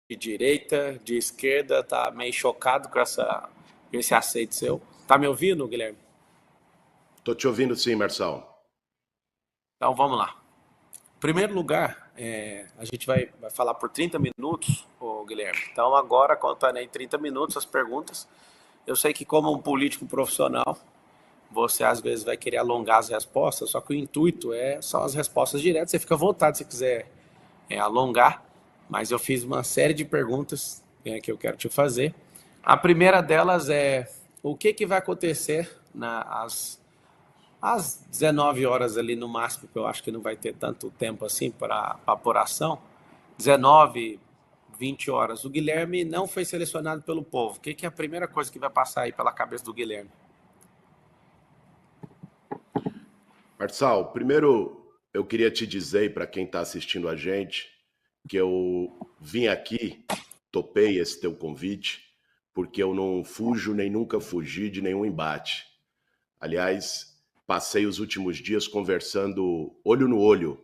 de direita, de esquerda, tá meio chocado com esse aceito seu. Tá me ouvindo, Guilherme? Tô te ouvindo sim, Marçal. Então vamos lá. Em primeiro lugar, a gente vai falar por 30 minutos, ô Guilherme. Então agora, contando em 30 minutos as perguntas, eu sei que como um político profissional, você às vezes vai querer alongar as respostas, só que o intuito são as respostas diretas. Você fica à vontade se quiser alongar, mas eu fiz uma série de perguntas que eu quero te fazer. A primeira delas é o que vai acontecer às 19 horas ali no máximo, que eu acho que não vai ter tanto tempo assim para apuração. 19, 20 horas. O Guilherme não foi selecionado pelo povo. O que é a primeira coisa que vai passar aí pela cabeça do Guilherme? Marçal, primeiro eu queria te dizer para quem está assistindo a gente que eu vim aqui, topei esse teu convite, porque eu não fujo nem nunca fugi de nenhum embate. Aliás, passei os últimos dias conversando olho no olho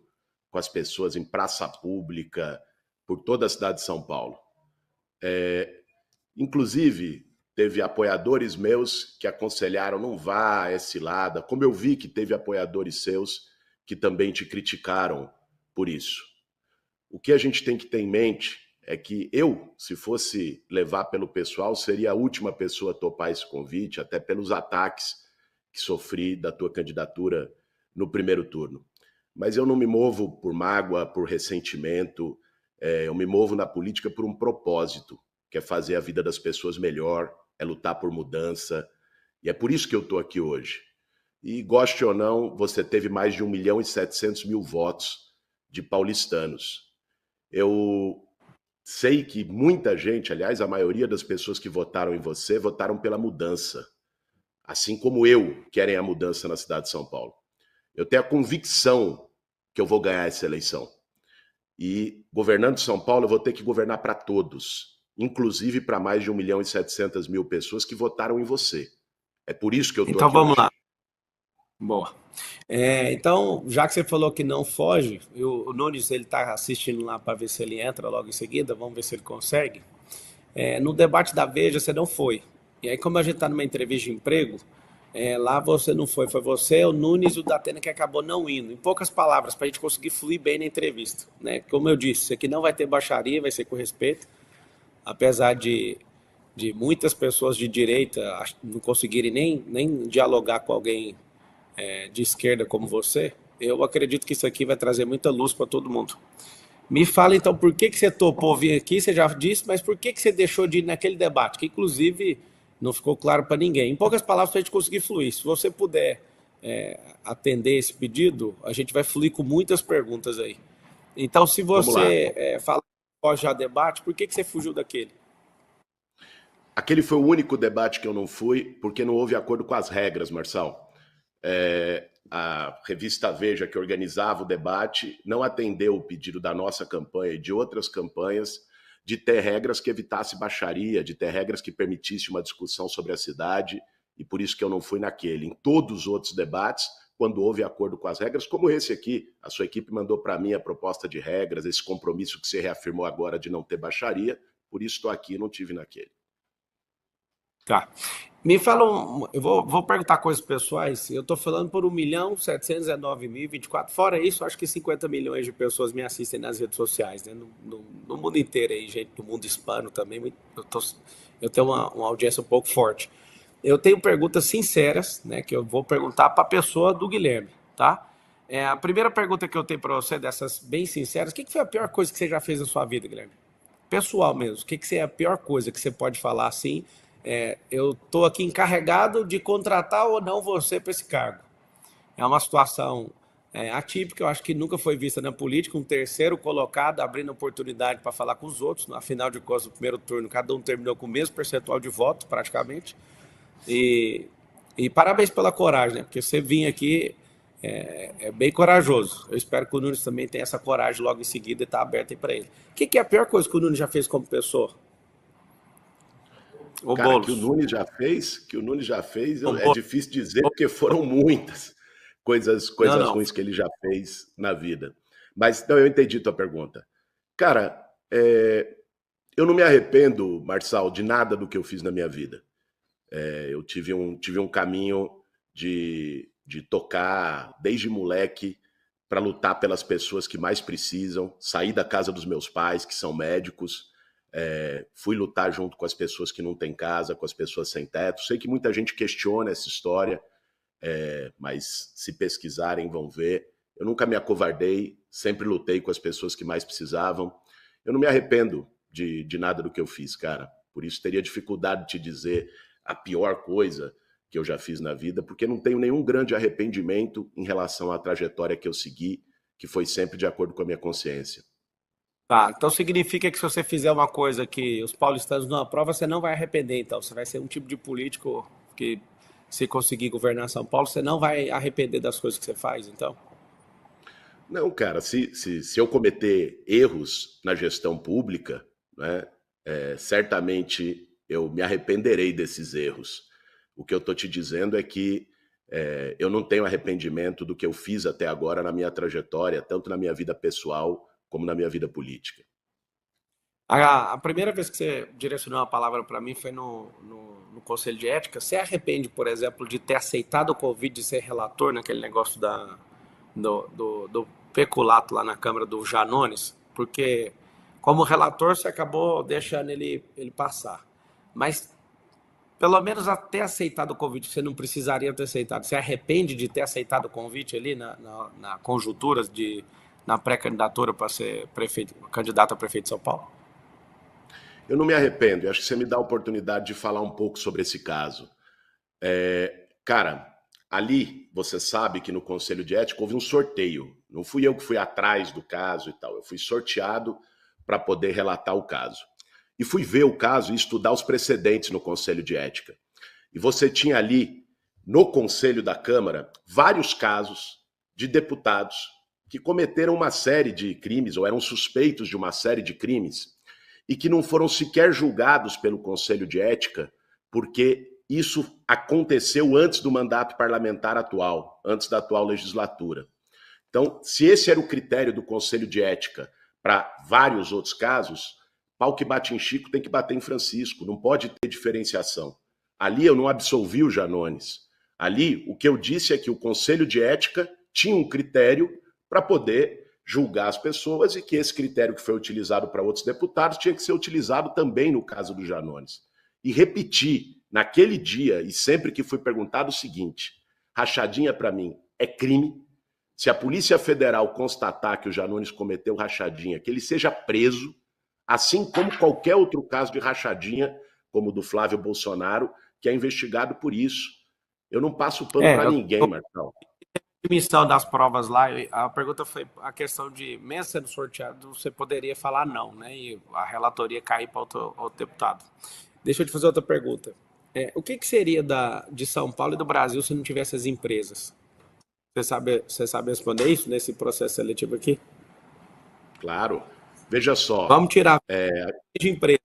com as pessoas em praça pública, por toda a cidade de São Paulo. Inclusive, teve apoiadores meus que aconselharam não vá a essa cilada, como eu vi que teve apoiadores seus que também te criticaram por isso. O que a gente tem que ter em mente é que eu, se fosse levar pelo pessoal, seria a última pessoa a topar esse convite, até pelos ataques que sofri da tua candidatura no primeiro turno. Mas eu não me movo por mágoa, por ressentimento, eu me movo na política por um propósito, que é fazer a vida das pessoas melhor, é lutar por mudança, e é por isso que eu estou aqui hoje. E goste ou não, você teve mais de 1.700.000 votos de paulistanos. Eu sei que muita gente, aliás, a maioria das pessoas que votaram em você, votaram pela mudança. Assim como eu, querem a mudança na cidade de São Paulo. Eu tenho a convicção que eu vou ganhar essa eleição. E governando São Paulo, eu vou ter que governar para todos, inclusive para mais de 1.700.000 pessoas que votaram em você. É por isso que eu estou Então aqui vamos hoje. lá. Boa. Então, já que você falou que não foge, o Nunes ele está assistindo lá para ver se ele entra logo em seguida, vamos ver se ele consegue. No debate da Veja você não foi. E aí, como a gente está numa entrevista de emprego, lá você não foi. Foi você, o Nunes e o Datena que acabou não indo. Em poucas palavras, para a gente conseguir fluir bem na entrevista. Né? Como eu disse, isso aqui não vai ter baixaria, vai ser com respeito. Apesar de muitas pessoas de direita não conseguirem nem dialogar com alguém de esquerda como você, eu acredito que isso aqui vai trazer muita luz para todo mundo. Me fala então por que você topou vir aqui, você já disse, mas por que você deixou de ir naquele debate, que inclusive não ficou claro para ninguém. Em poucas palavras, para a gente conseguir fluir. Se você puder atender esse pedido, a gente vai fluir com muitas perguntas aí. Então, se Vamos lá. você fala após já debate, por que você fugiu daquele? Aquele foi o único debate que eu não fui, porque não houve acordo com as regras, Marçal. A revista Veja, que organizava o debate, não atendeu o pedido da nossa campanha e de outras campanhas de ter regras que evitasse baixaria, de ter regras que permitisse uma discussão sobre a cidade, e por isso que eu não fui naquele. Em todos os outros debates, quando houve acordo com as regras, como esse aqui, a sua equipe mandou para mim a proposta de regras, esse compromisso que você reafirmou agora de não ter baixaria, por isso estou aqui e não tive naquele. Tá. Me fala, eu vou perguntar coisas pessoais. Eu estou falando por 1.719.024. Fora isso, acho que 50 milhões de pessoas me assistem nas redes sociais, né? No mundo inteiro aí, gente do mundo hispano também. Eu tenho uma audiência um pouco forte. Eu tenho perguntas sinceras, né? Que eu vou perguntar para a pessoa do Guilherme, tá? A primeira pergunta que eu tenho para você, dessas bem sinceras, o que foi a pior coisa que você já fez na sua vida, Guilherme? Pessoal mesmo, o que é a pior coisa que você pode falar assim? Eu estou aqui encarregado de contratar ou não você para esse cargo. É uma situação atípica, eu acho que nunca foi vista na política, um terceiro colocado abrindo oportunidade para falar com os outros, afinal de contas, no primeiro turno, cada um terminou com o mesmo percentual de voto, praticamente, e parabéns pela coragem, né? Porque você vir aqui bem corajoso. Eu espero que o Nunes também tenha essa coragem logo em seguida e está aberto aí para ele. O que é a pior coisa que o Nunes já fez como pessoa? O Cara, Boulos. que o Nunes já fez, O é Boulos. difícil dizer, porque foram muitas Não, coisas não. ruins que ele já fez na vida. Mas, então, eu entendi tua pergunta. Cara, Eu não me arrependo, Marçal, de nada do que eu fiz na minha vida. Eu tive um caminho de tocar desde moleque para lutar pelas pessoas que mais precisam, sair da casa dos meus pais, que são médicos, fui lutar junto com as pessoas que não têm casa, com as pessoas sem teto. Sei que muita gente questiona essa história, mas se pesquisarem vão ver. Eu nunca me acovardei, sempre lutei com as pessoas que mais precisavam. Eu não me arrependo de nada do que eu fiz, cara. Por isso teria dificuldade de te dizer a pior coisa que eu já fiz na vida, porque não tenho nenhum grande arrependimento em relação à trajetória que eu segui, que foi sempre de acordo com a minha consciência. Tá, então significa que se você fizer uma coisa que os paulistanos não aprovam, você não vai arrepender, então. Você vai ser um tipo de político que, se conseguir governar São Paulo, você não vai arrepender das coisas que você faz, então. Não, cara, se eu cometer erros na gestão pública, né, certamente eu me arrependerei desses erros. O que eu estou te dizendo é que eu não tenho arrependimento do que eu fiz até agora na minha trajetória, tanto na minha vida pessoal como na minha vida política. A primeira vez que você direcionou uma palavra para mim foi no Conselho de Ética. Você arrepende, por exemplo, de ter aceitado o convite de ser relator naquele negócio do peculato lá na Câmara do Janones? Porque, como relator, você acabou deixando ele passar. Mas, pelo menos até aceitado o convite, você não precisaria ter aceitado. Você arrepende de ter aceitado o convite ali na conjuntura, na pré-candidatura para ser prefeito, candidato a prefeito de São Paulo? Eu não me arrependo, eu acho que você me dá a oportunidade de falar um pouco sobre esse caso. Cara, ali você sabe que no Conselho de Ética houve um sorteio. Não fui eu que fui atrás do caso e tal. Eu fui sorteado para poder relatar o caso. E fui ver o caso e estudar os precedentes no Conselho de Ética. E você tinha ali, no Conselho da Câmara, vários casos de deputados que cometeram uma série de crimes, ou eram suspeitos de uma série de crimes, e que não foram sequer julgados pelo Conselho de Ética, porque isso aconteceu antes do mandato parlamentar atual, antes da atual legislatura. Então, se esse era o critério do Conselho de Ética para vários outros casos, pau que bate em Chico tem que bater em Francisco, não pode ter diferenciação. Ali eu não absolvi o Janones. Ali o que eu disse é que o Conselho de Ética tinha um critério para poder julgar as pessoas e que esse critério que foi utilizado para outros deputados tinha que ser utilizado também no caso do Janones. E repeti naquele dia e sempre que fui perguntado o seguinte: rachadinha para mim é crime? Se a Polícia Federal constatar que o Janones cometeu rachadinha, que ele seja preso, assim como qualquer outro caso de rachadinha, como o do Flávio Bolsonaro, que é investigado por isso. Eu não passo pano para Eu ninguém, Marcão. emissão das provas lá, a pergunta foi a questão de, mesmo sendo sorteado, você poderia falar não, né? E a relatoria cair para outro deputado. Deixa eu te fazer outra pergunta. O que seria de São Paulo e do Brasil se não tivesse as empresas? Você sabe responder isso nesse processo seletivo aqui? Claro. Veja só. Vamos tirar de empresa.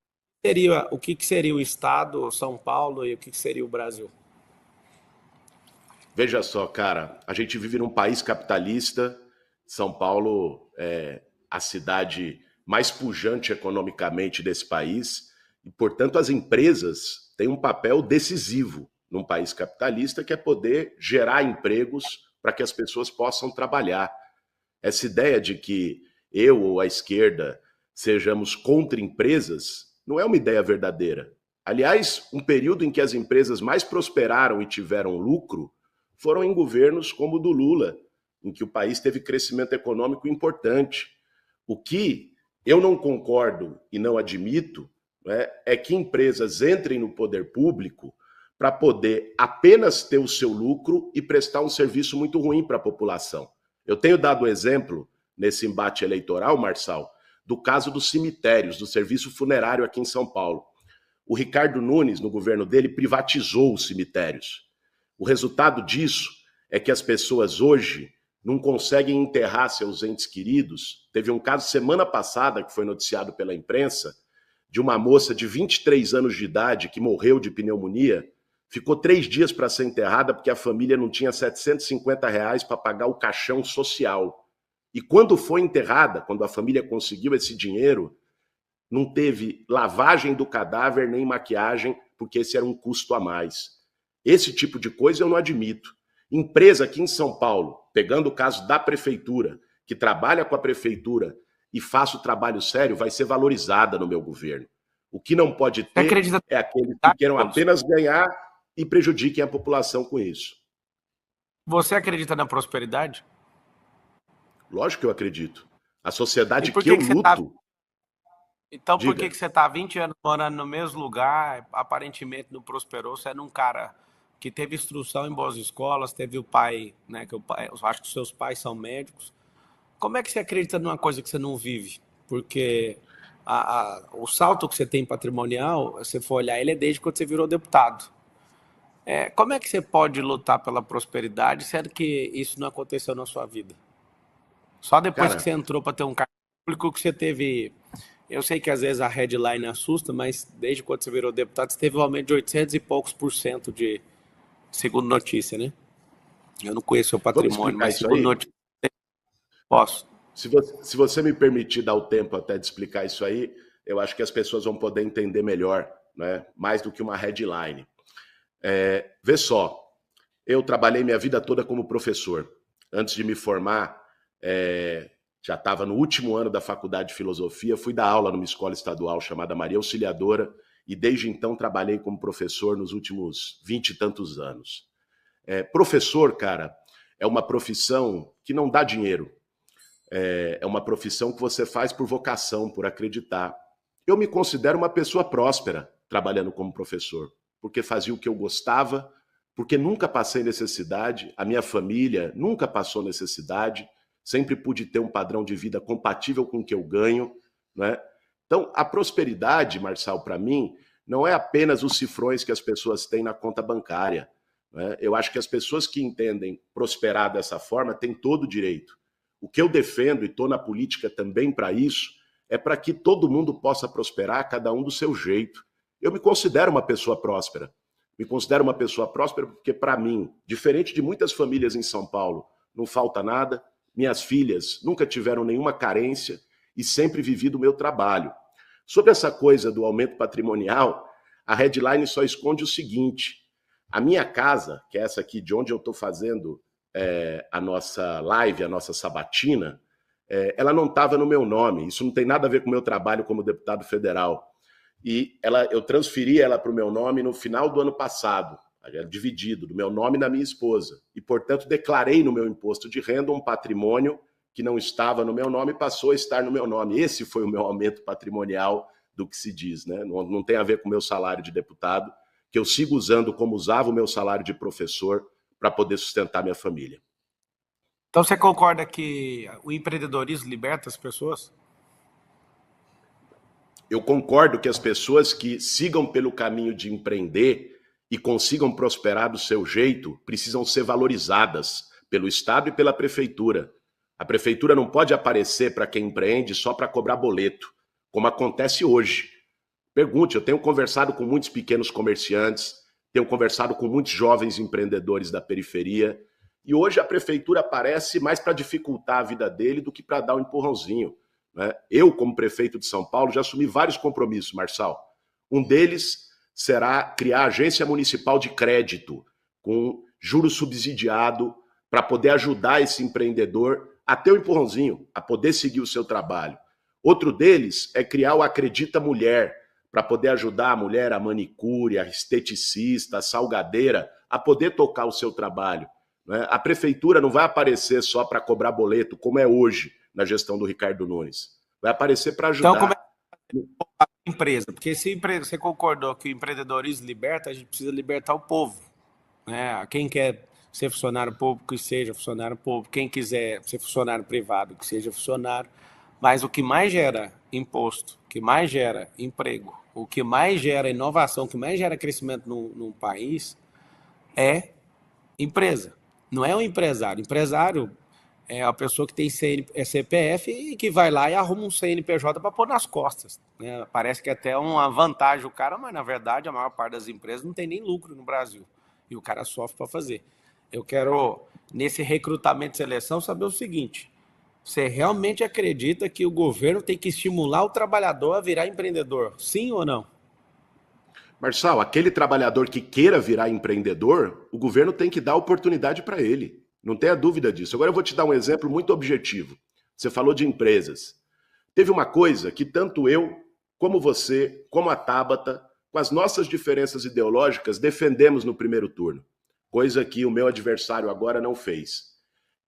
O que seria o Estado, São Paulo, e o que seria o Brasil? Veja só, cara, a gente vive num país capitalista. São Paulo é a cidade mais pujante economicamente desse país e, portanto, as empresas têm um papel decisivo num país capitalista, que é poder gerar empregos para que as pessoas possam trabalhar. Essa ideia de que eu ou a esquerda sejamos contra empresas não é uma ideia verdadeira. Aliás, um período em que as empresas mais prosperaram e tiveram lucro foram em governos como o do Lula, em que o país teve crescimento econômico importante. O que eu não concordo e não admito, né, é que empresas entrem no poder público para poder apenas ter o seu lucro e prestar um serviço muito ruim para a população. Eu tenho dado exemplo nesse embate eleitoral, Marçal, do caso dos cemitérios, do serviço funerário aqui em São Paulo. O Ricardo Nunes, no governo dele, privatizou os cemitérios. O resultado disso é que as pessoas hoje não conseguem enterrar seus entes queridos. Teve um caso semana passada, que foi noticiado pela imprensa, de uma moça de 23 anos de idade que morreu de pneumonia, ficou 3 dias para ser enterrada porque a família não tinha R$ 750 para pagar o caixão social. E quando foi enterrada, quando a família conseguiu esse dinheiro, Não teve lavagem do cadáver nem maquiagem, porque esse era um custo a mais. Esse tipo de coisa eu não admito. Empresa aqui em São Paulo, pegando o caso da prefeitura, que trabalha com a prefeitura e faça o trabalho sério, vai ser valorizada no meu governo. O que não pode Você ter acredita é aqueles que na queiram prosperidade? apenas ganhar e prejudiquem a população com isso. Você acredita na prosperidade? Lógico que eu acredito. A E sociedade por que que eu que você está luto, Então, por que diga. que você está 20 anos morando no mesmo lugar, aparentemente não prosperou? Você é um cara que teve instrução em boas escolas, teve o pai, né? Que o pai, eu acho que os seus pais são médicos. Como é que você acredita numa coisa que você não vive? Porque o salto que você tem patrimonial, se você for olhar, ele é desde quando você virou deputado. Como é que você pode lutar pela prosperidade, sendo que isso não aconteceu na sua vida? Só depois que Cara, você entrou para ter um cargo público que você teve. Eu sei que às vezes a headline assusta, mas desde quando você virou deputado, você teve um aumento de 800 e poucos por cento de, segundo notícia, né? Eu não conheço o vamos patrimônio, explicar mas isso segundo aí? notícia, posso. Se você me permitir dar o tempo até de explicar isso aí, eu acho que as pessoas vão poder entender melhor, né? Mais do que uma headline. Vê só, eu trabalhei minha vida toda como professor. Antes de me formar, já estava no último ano da faculdade de filosofia, fui dar aula numa escola estadual chamada Maria Auxiliadora, e desde então trabalhei como professor nos últimos 20 e tantos anos. Professor, cara, é uma profissão que não dá dinheiro. É uma profissão que você faz por vocação, por acreditar. Eu me considero uma pessoa próspera trabalhando como professor, porque fazia o que eu gostava, porque nunca passei necessidade, a minha família nunca passou necessidade, sempre pude ter um padrão de vida compatível com o que eu ganho, né? Então, a prosperidade, Marçal, para mim, não é apenas os cifrões que as pessoas têm na conta bancária, né? Eu acho que as pessoas que entendem prosperar dessa forma têm todo o direito. O que eu defendo, e estou na política também para isso, é para que todo mundo possa prosperar, cada um do seu jeito. Eu me considero uma pessoa próspera. Me considero uma pessoa próspera porque, para mim, diferente de muitas famílias em São Paulo, não falta nada. Minhas filhas nunca tiveram nenhuma carência e sempre vivi do meu trabalho. Sobre essa coisa do aumento patrimonial, a headline só esconde o seguinte: a minha casa, que é essa aqui de onde eu estou fazendo a nossa live, a nossa sabatina, ela não estava no meu nome. Isso não tem nada a ver com o meu trabalho como deputado federal. E eu transferi ela para o meu nome no final do ano passado, dividido, do meu nome e da minha esposa. E, portanto, declarei no meu imposto de renda um patrimônio que não estava no meu nome e passou a estar no meu nome. Esse foi o meu aumento patrimonial do que se diz, né? Não tem a ver com o meu salário de deputado, que eu sigo usando como usava o meu salário de professor para poder sustentar minha família. Então você concorda que o empreendedorismo liberta as pessoas? Eu concordo que as pessoas que sigam pelo caminho de empreender e consigam prosperar do seu jeito precisam ser valorizadas pelo Estado e pela prefeitura. A prefeitura não pode aparecer para quem empreende só para cobrar boleto, como acontece hoje. Pergunte, eu tenho conversado com muitos pequenos comerciantes, tenho conversado com muitos jovens empreendedores da periferia, e hoje a prefeitura aparece mais para dificultar a vida dele do que para dar um empurrãozinho, né? Eu, como prefeito de São Paulo, já assumi vários compromissos, Marçal. Um deles será criar a agência municipal de crédito, com juro subsidiado, para poder ajudar esse empreendedor a ter o empurrãozinho, a poder seguir o seu trabalho. Outro deles é criar o Acredita Mulher, para poder ajudar a mulher, a manicure, a esteticista, a salgadeira, a poder tocar o seu trabalho, né? A prefeitura não vai aparecer só para cobrar boleto, como é hoje na gestão do Ricardo Nunes. Vai aparecer para Então, como é ajudar. a empresa? Porque se você concordou que o empreendedorismo liberta, a gente precisa libertar o povo, né? Quem quer ser funcionário público, que seja funcionário público. Quem quiser ser funcionário privado, que seja funcionário. Mas o que mais gera imposto, o que mais gera emprego, o que mais gera inovação, o que mais gera crescimento no país é empresa. Não é o empresário. Empresário é a pessoa que tem CPF e que vai lá e arruma um CNPJ para pôr nas costas, né? Parece que é até uma vantagem o cara, mas na verdade a maior parte das empresas não tem nem lucro no Brasil. E o cara sofre para fazer. Eu quero, nesse recrutamento e seleção, saber o seguinte: Você realmente acredita que o governo tem que estimular o trabalhador a virar empreendedor? Sim ou não? Marçal, aquele trabalhador que queira virar empreendedor, o governo tem que dar oportunidade para ele. Não tenha dúvida disso. Agora eu vou te dar um exemplo muito objetivo. Você falou de empresas. Teve uma coisa que tanto eu, como você, como a Tabata, com as nossas diferenças ideológicas, defendemos no primeiro turno. Coisa que o meu adversário agora não fez.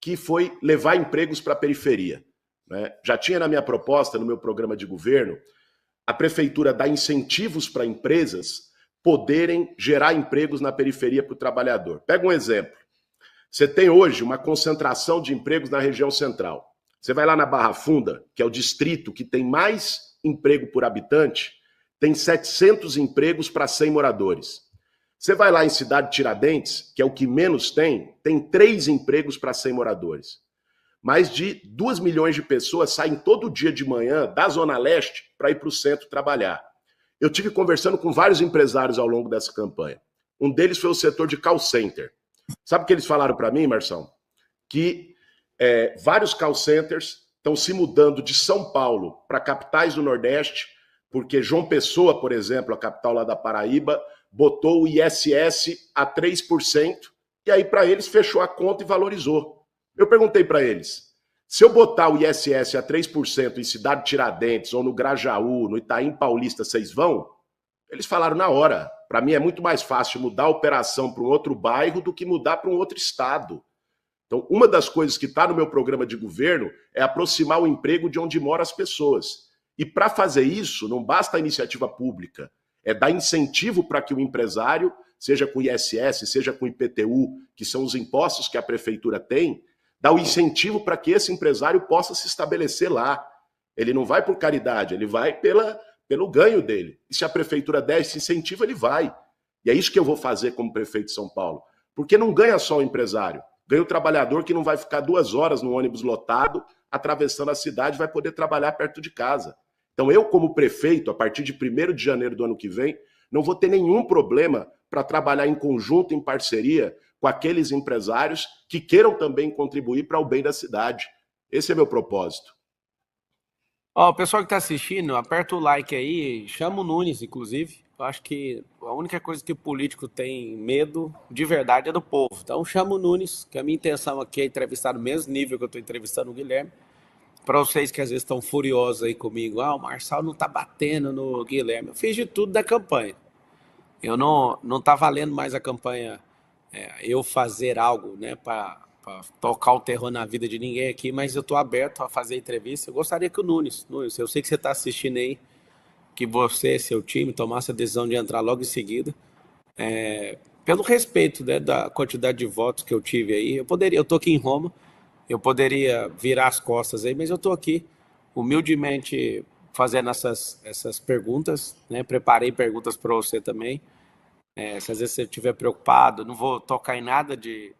Que foi levar empregos para a periferia. Né? Já tinha na minha proposta, no meu programa de governo, a prefeitura dar incentivos para empresas poderem gerar empregos na periferia para o trabalhador. Pega um exemplo. Você tem hoje uma concentração de empregos na região central. Você vai lá na Barra Funda, que é o distrito que tem mais emprego por habitante, tem 700 empregos para 100 moradores. Você vai lá em Cidade Tiradentes, que é o que menos tem 3 empregos para 100 moradores. Mais de 2 milhões de pessoas saem todo dia de manhã da Zona Leste para ir para o centro trabalhar. Eu tive conversando com vários empresários ao longo dessa campanha. Um deles foi o setor de call center. Sabe o que eles falaram para mim, Marção? Que vários call centers estão se mudando de São Paulo para capitais do Nordeste, porque João Pessoa, por exemplo, a capital lá da Paraíba, botou o ISS a 3%, e aí para eles fechou a conta e valorizou. Eu perguntei para eles, se eu botar o ISS a 3% em Cidade Tiradentes, ou no Grajaú, no Itaim Paulista, vocês vão? Eles falaram na hora. Para mim é muito mais fácil mudar a operação para um outro bairro do que mudar para um outro estado. Então, uma das coisas que está no meu programa de governo é aproximar o emprego de onde moram as pessoas. E para fazer isso, não basta a iniciativa pública, é dar incentivo para que o empresário, seja com ISS, seja com IPTU, que são os impostos que a prefeitura tem, dá o incentivo para que esse empresário possa se estabelecer lá. Ele não vai por caridade, ele vai pelo ganho dele. E se a prefeitura der esse incentivo, ele vai. E é isso que eu vou fazer como prefeito de São Paulo. Porque não ganha só o empresário, ganha o trabalhador que não vai ficar 2 horas no ônibus lotado, atravessando a cidade, vai poder trabalhar perto de casa. Então eu, como prefeito, a partir de 1º de janeiro do ano que vem, não vou ter nenhum problema para trabalhar em conjunto, em parceria, com aqueles empresários que queiram também contribuir para o bem da cidade. Esse é meu propósito. Ó, o pessoal que está assistindo, aperta o like aí, chama o Nunes, inclusive. Eu acho que a única coisa que o político tem medo de verdade é do povo. Então chama o Nunes, que a minha intenção aqui é entrevistar no mesmo nível que eu estou entrevistando o Guilherme. Para vocês que às vezes estão furiosos aí comigo, o Marçal não está batendo no Guilherme. Eu fiz de tudo da campanha. Eu não tá valendo mais a campanha, eu fazer algo, né, para tocar o terror na vida de ninguém aqui, mas eu estou aberto a fazer entrevista. Eu gostaria que o Nunes, eu sei que você está assistindo aí, que você, seu time, tomasse a decisão de entrar logo em seguida, pelo respeito, né, da quantidade de votos que eu tive aí. Eu estou aqui em Roma, eu poderia virar as costas aí, mas eu estou aqui humildemente fazendo essas perguntas, né? Preparei perguntas para você também. Se às vezes você estiver preocupado, não vou tocar em nada de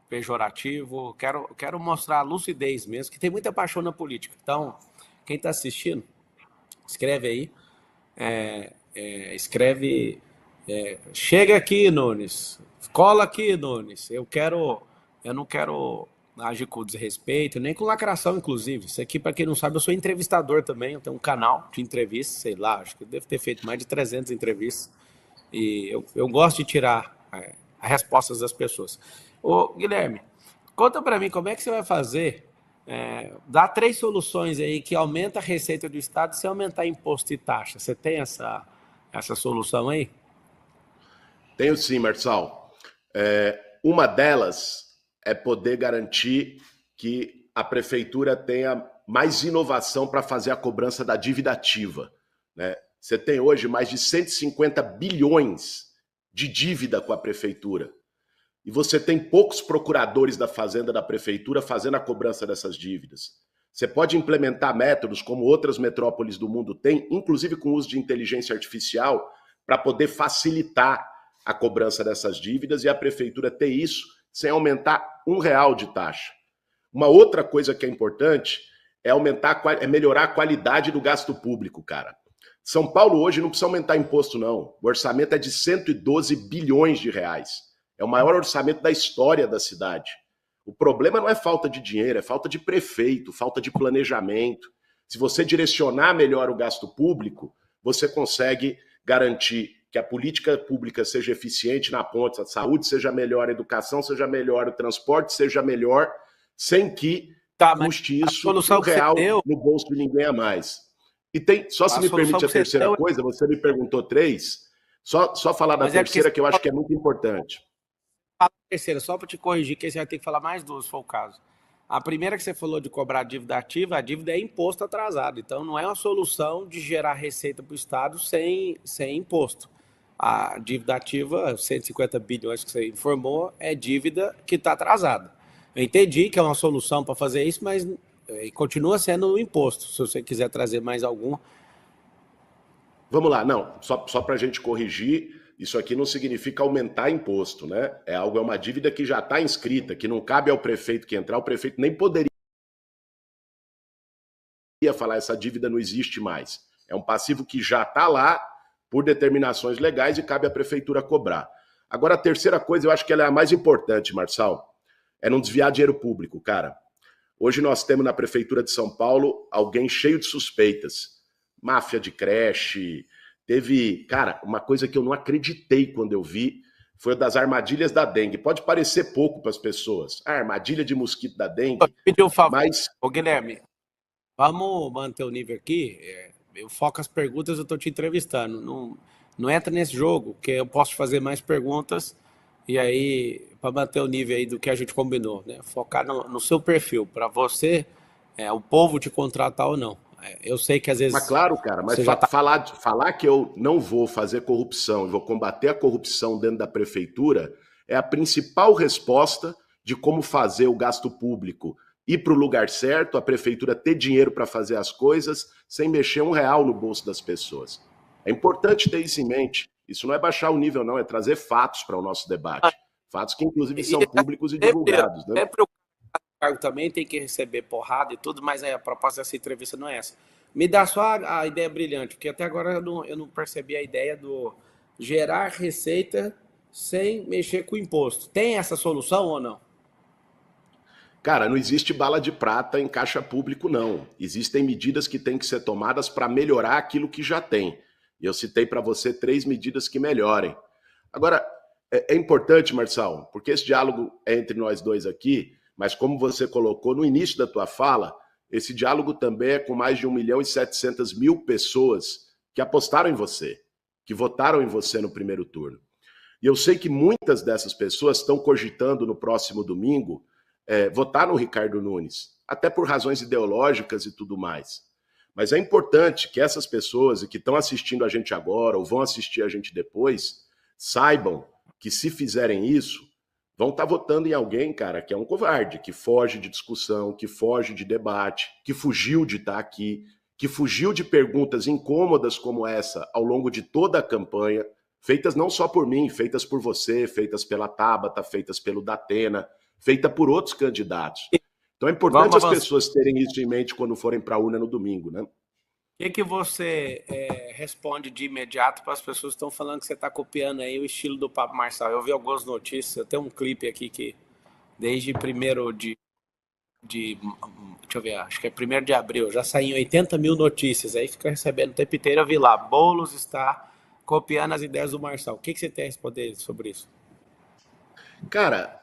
pejorativo, quero mostrar a lucidez mesmo, que tem muita paixão na política. Então, quem está assistindo, escreve aí, escreve, chega aqui, Nunes, cola aqui, Nunes, eu não quero agir com desrespeito, nem com lacração, inclusive. Isso aqui, para quem não sabe, eu sou entrevistador também, eu tenho um canal de entrevistas, sei lá, acho que eu devo ter feito mais de 300 entrevistas, e eu gosto de tirar as respostas das pessoas. Ô, Guilherme, conta para mim como é que você vai fazer, dá 3 soluções aí que aumenta a receita do Estado sem aumentar imposto e taxa. Você tem essa solução aí? Tenho sim, Marçal. Uma delas é poder garantir que a prefeitura tenha mais inovação para fazer a cobrança da dívida ativa, né? Você tem hoje mais de 150 bilhões de dívida com a prefeitura. E você tem poucos procuradores da Fazenda da prefeitura fazendo a cobrança dessas dívidas. Você pode implementar métodos como outras metrópoles do mundo têm, inclusive com o uso de inteligência artificial, para poder facilitar a cobrança dessas dívidas e a prefeitura ter isso sem aumentar R$1 de taxa. Uma outra coisa que é importante é melhorar a qualidade do gasto público, cara. São Paulo hoje não precisa aumentar imposto, não. O orçamento é de 112 bilhões de reais. É o maior orçamento da história da cidade. O problema não é falta de dinheiro, é falta de prefeito, falta de planejamento. Se você direcionar melhor o gasto público, você consegue garantir que a política pública seja eficiente na ponta, a saúde seja melhor, a educação seja melhor, o transporte seja melhor, sem que custe isso um real no bolso de ninguém a mais. E tem, só se me permite a terceira coisa, você me perguntou 3, só falar da terceira que eu acho que é muito importante. Fala a terceira, só para te corrigir, que você vai ter que falar mais 2, se for o caso. A primeira que você falou de cobrar dívida ativa, a dívida é imposto atrasado. Então, não é uma solução de gerar receita para o Estado sem imposto. A dívida ativa, 150 bilhões que você informou, é dívida que está atrasada. Eu entendi que é uma solução para fazer isso, mas continua sendo um imposto. Se você quiser trazer mais algum. Vamos lá, não, só para a gente corrigir, isso aqui não significa aumentar imposto, né? É uma dívida que já está inscrita, que não cabe ao prefeito que entrar, o prefeito nem poderia falar essa dívida não existe mais. É um passivo que já está lá por determinações legais e cabe à prefeitura cobrar. Agora, a terceira coisa, eu acho que ela é a mais importante, Marçal, é não desviar dinheiro público, cara. Hoje nós temos na prefeitura de São Paulo alguém cheio de suspeitas. Máfia de creche, teve, cara, uma coisa que eu não acreditei quando eu vi, foi das armadilhas da dengue. Pode parecer pouco para as pessoas. A armadilha de mosquito da dengue. Eu pedi um favor, ô Guilherme, vamos manter o nível aqui. Eu foco as perguntas, eu estou te entrevistando. Não entra nesse jogo, que eu posso fazer mais perguntas e aí, para manter o nível aí do que a gente combinou, né? Focar no seu perfil, para você, o povo te contratar ou não. Eu sei que às vezes... Mas claro, cara, mas falar que eu não vou fazer corrupção e vou combater a corrupção dentro da prefeitura é a principal resposta de como fazer o gasto público ir para o lugar certo, a prefeitura ter dinheiro para fazer as coisas sem mexer um real no bolso das pessoas. É importante ter isso em mente. Isso não é baixar o nível, não, é trazer fatos para o nosso debate. Fatos que, inclusive, são públicos e divulgados. Né? Sempre o cargo também tem que receber porrada e tudo, mas a proposta dessa entrevista não é essa. Me dá só a ideia brilhante, porque até agora eu não percebi a ideia do gerar receita sem mexer com o imposto. Tem essa solução ou não? Cara, não existe bala de prata em caixa público, não. Existem medidas que têm que ser tomadas para melhorar aquilo que já tem. E eu citei para você 3 medidas que melhorem. Agora, é importante, Marçal, porque esse diálogo é entre nós dois aqui, mas como você colocou no início da tua fala, esse diálogo também é com mais de 1.700.000 pessoas que apostaram em você, que votaram em você no primeiro turno. E eu sei que muitas dessas pessoas estão cogitando no próximo domingo votar no Ricardo Nunes, até por razões ideológicas e tudo mais. Mas é importante que essas pessoas que estão assistindo a gente agora ou vão assistir a gente depois, saibam que se fizerem isso, vão estar votando em alguém, cara, que é um covarde, que foge de discussão, que foge de debate, que fugiu de estar aqui, que fugiu de perguntas incômodas como essa ao longo de toda a campanha, feitas não só por mim, feitas por você, feitas pela Tabata, feitas pelo Datena, feita por outros candidatos. Então é importante as pessoas terem isso em mente quando forem para a urna no domingo, né? O que você responde de imediato para as pessoas que estão falando que você está copiando aí o estilo do Pablo Marçal? Eu vi algumas notícias, eu tenho um clipe aqui que desde 1º deixa eu ver, acho que é 1º de abril, já saíram 80.000 notícias, aí fica recebendo o tempo inteiro, eu vi lá, Boulos está copiando as ideias do Marçal. O que você tem a responder sobre isso? Cara,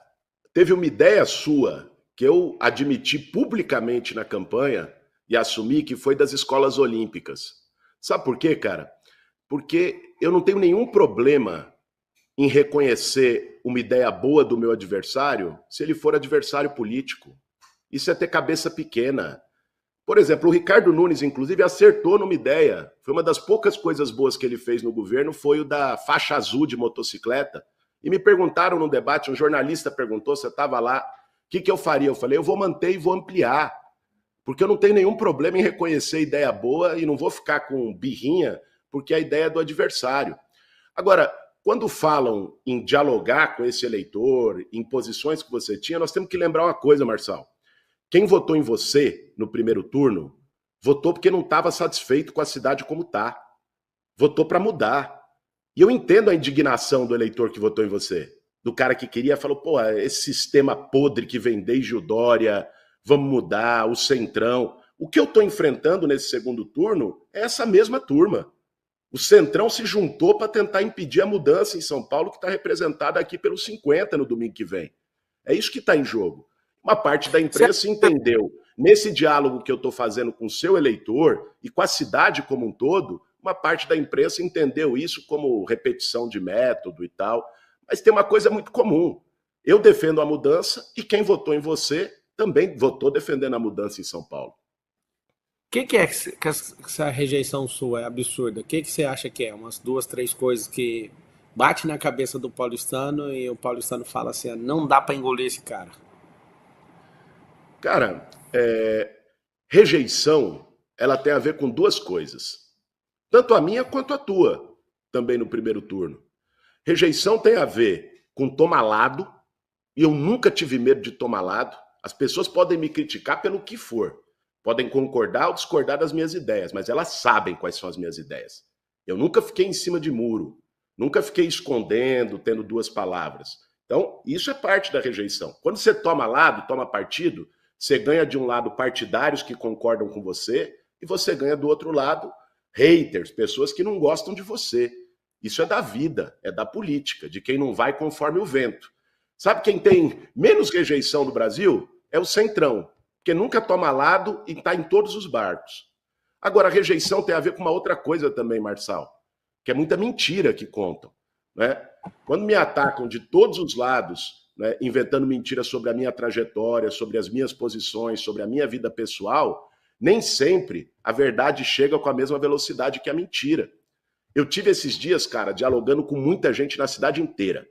teve uma ideia sua que eu admiti publicamente na campanha e assumi que foi das escolas olímpicas. Sabe por quê, cara? Porque eu não tenho nenhum problema em reconhecer uma ideia boa do meu adversário se ele for adversário político. Isso é ter cabeça pequena. Por exemplo, o Ricardo Nunes, inclusive, acertou numa ideia. Foi uma das poucas coisas boas que ele fez no governo, foi o da faixa azul de motocicleta. E me perguntaram no debate, um jornalista perguntou, você estava lá, o que eu faria? Eu falei, eu vou manter e vou ampliar. Porque eu não tenho nenhum problema em reconhecer ideia boa e não vou ficar com birrinha, porque a ideia é do adversário. Agora, quando falam em dialogar com esse eleitor, em posições que você tinha, nós temos que lembrar uma coisa, Marçal. Quem votou em você no primeiro turno, votou porque não estava satisfeito com a cidade como está. Votou para mudar. E eu entendo a indignação do eleitor que votou em você. do cara que queria, falou, pô, esse sistema podre que vem desde o Dória, vamos mudar, o Centrão. O que eu estou enfrentando nesse segundo turno é essa mesma turma. O Centrão se juntou para tentar impedir a mudança em São Paulo, que está representada aqui pelos 50 no domingo que vem. É isso que está em jogo. Uma parte da imprensa entendeu, nesse diálogo que eu estou fazendo com o seu eleitor e com a cidade como um todo, uma parte da imprensa entendeu isso como repetição de método e tal. Mas tem uma coisa muito comum. Eu defendo a mudança e quem votou em você também votou defendendo a mudança em São Paulo. O que é que essa rejeição sua é absurda? O que você acha que é? Umas duas, três coisas que bate na cabeça do paulistano e o paulistano fala assim, não dá para engolir esse cara. Cara, rejeição, ela tem a ver com duas coisas. Tanto a minha quanto a tua, também no primeiro turno. Rejeição tem a ver com tomar lado, e eu nunca tive medo de tomar lado. As pessoas podem me criticar pelo que for. Podem concordar ou discordar das minhas ideias, mas elas sabem quais são as minhas ideias. Eu nunca fiquei em cima de muro, nunca fiquei escondendo, tendo duas palavras. Então, isso é parte da rejeição. Quando você toma lado, toma partido, você ganha de um lado partidários que concordam com você e você ganha do outro lado haters, pessoas que não gostam de você. Isso é da vida, é da política, de quem não vai conforme o vento. Sabe quem tem menos rejeição no Brasil? É o Centrão, porque nunca toma lado e está em todos os barcos. Agora, a rejeição tem a ver com uma outra coisa também, Marçal, que é muita mentira que contam, né? Quando me atacam de todos os lados, né, inventando mentiras sobre a minha trajetória, sobre as minhas posições, sobre a minha vida pessoal, nem sempre a verdade chega com a mesma velocidade que a mentira. Eu tive esses dias, cara, dialogando com muita gente na cidade inteira,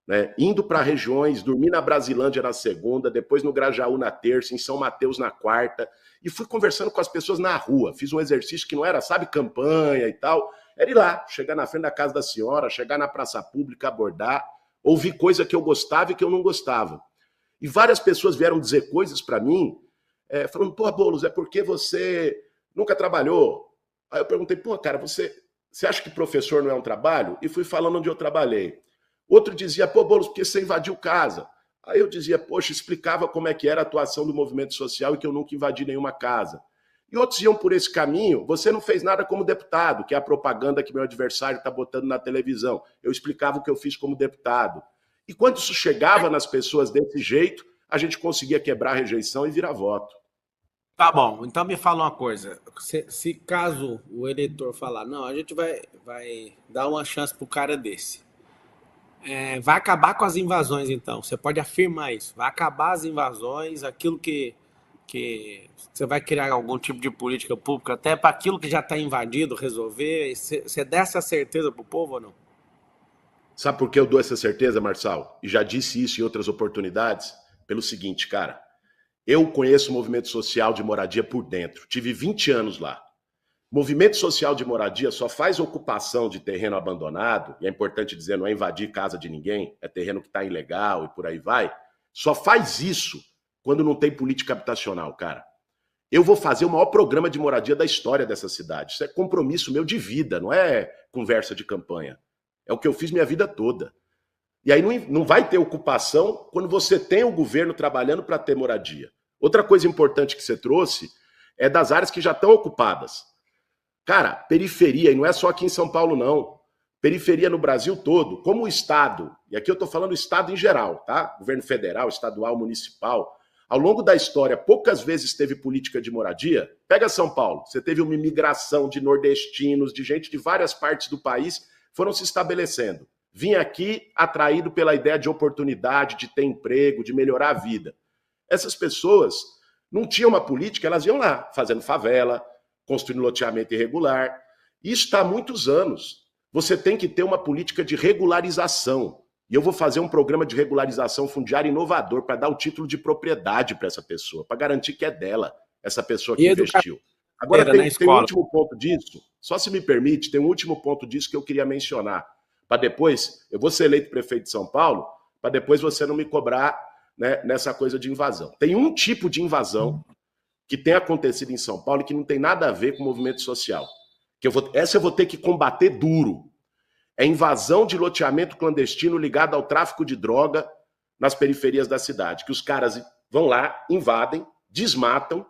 né? Indo para regiões, dormi na Brasilândia na segunda, depois no Grajaú na terça, em São Mateus na quarta, e fui conversando com as pessoas na rua. Fiz um exercício que não era, sabe, campanha e tal. Era ir lá, chegar na frente da casa da senhora, chegar na praça pública, abordar, ouvir coisa que eu gostava e que eu não gostava. E várias pessoas vieram dizer coisas para mim, falando, pô, Boulos, é porque você nunca trabalhou. Aí eu perguntei, pô, cara, você acha que professor não é um trabalho? E fui falando onde eu trabalhei. Outro dizia, pô, Boulos, porque você invadiu casa. Aí eu dizia, poxa, explicava como é que era a atuação do movimento social e que eu nunca invadi nenhuma casa. E outros iam por esse caminho, você não fez nada como deputado, que é a propaganda que meu adversário está botando na televisão. Eu explicava o que eu fiz como deputado. E quando isso chegava nas pessoas desse jeito, a gente conseguia quebrar a rejeição e virar voto. Tá bom, então me fala uma coisa. Se caso o eleitor falar, não, a gente vai dar uma chance pro cara desse. Vai acabar com as invasões, então. Você pode afirmar isso. Vai acabar as invasões, aquilo que você vai criar algum tipo de política pública até para aquilo que já está invadido resolver. Você dá essa certeza pro povo ou não? Sabe por que eu dou essa certeza, Marçal? E já disse isso em outras oportunidades. Pelo seguinte, cara. Eu conheço o movimento social de moradia por dentro. Tive 20 anos lá. Movimento social de moradia só faz ocupação de terreno abandonado, e é importante dizer, não é invadir casa de ninguém, é terreno que está ilegal e por aí vai. Só faz isso quando não tem política habitacional, cara. Eu vou fazer o maior programa de moradia da história dessa cidade. Isso é compromisso meu de vida, não é conversa de campanha. É o que eu fiz minha vida toda. E aí não vai ter ocupação quando você tem o governo trabalhando para ter moradia. Outra coisa importante que você trouxe é das áreas que já estão ocupadas. Cara, periferia, e não é só aqui em São Paulo, não. Periferia no Brasil todo, como o Estado, e aqui eu estou falando o Estado em geral, tá? Governo federal, estadual, municipal. Ao longo da história, poucas vezes teve política de moradia. Pega São Paulo, você teve uma imigração de nordestinos, de gente de várias partes do país, foram se estabelecendo. Vinha aqui atraído pela ideia de oportunidade, de ter emprego, de melhorar a vida. Essas pessoas não tinham uma política, elas iam lá, fazendo favela, construindo loteamento irregular. Isso está há muitos anos. Você tem que ter uma política de regularização. E eu vou fazer um programa de regularização fundiária inovador para dar o título de propriedade para essa pessoa, para garantir que é dela, essa pessoa que investiu. Agora tem um último ponto disso, só se me permite, tem um último ponto disso que eu queria mencionar. Para depois, eu vou ser eleito prefeito de São Paulo, para depois você não me cobrar, né, nessa coisa de invasão. Tem um tipo de invasão que tem acontecido em São Paulo e que não tem nada a ver com o movimento social. Essa eu vou ter que combater duro. É invasão de loteamento clandestino ligado ao tráfico de droga nas periferias da cidade, que os caras vão lá, invadem, desmatam,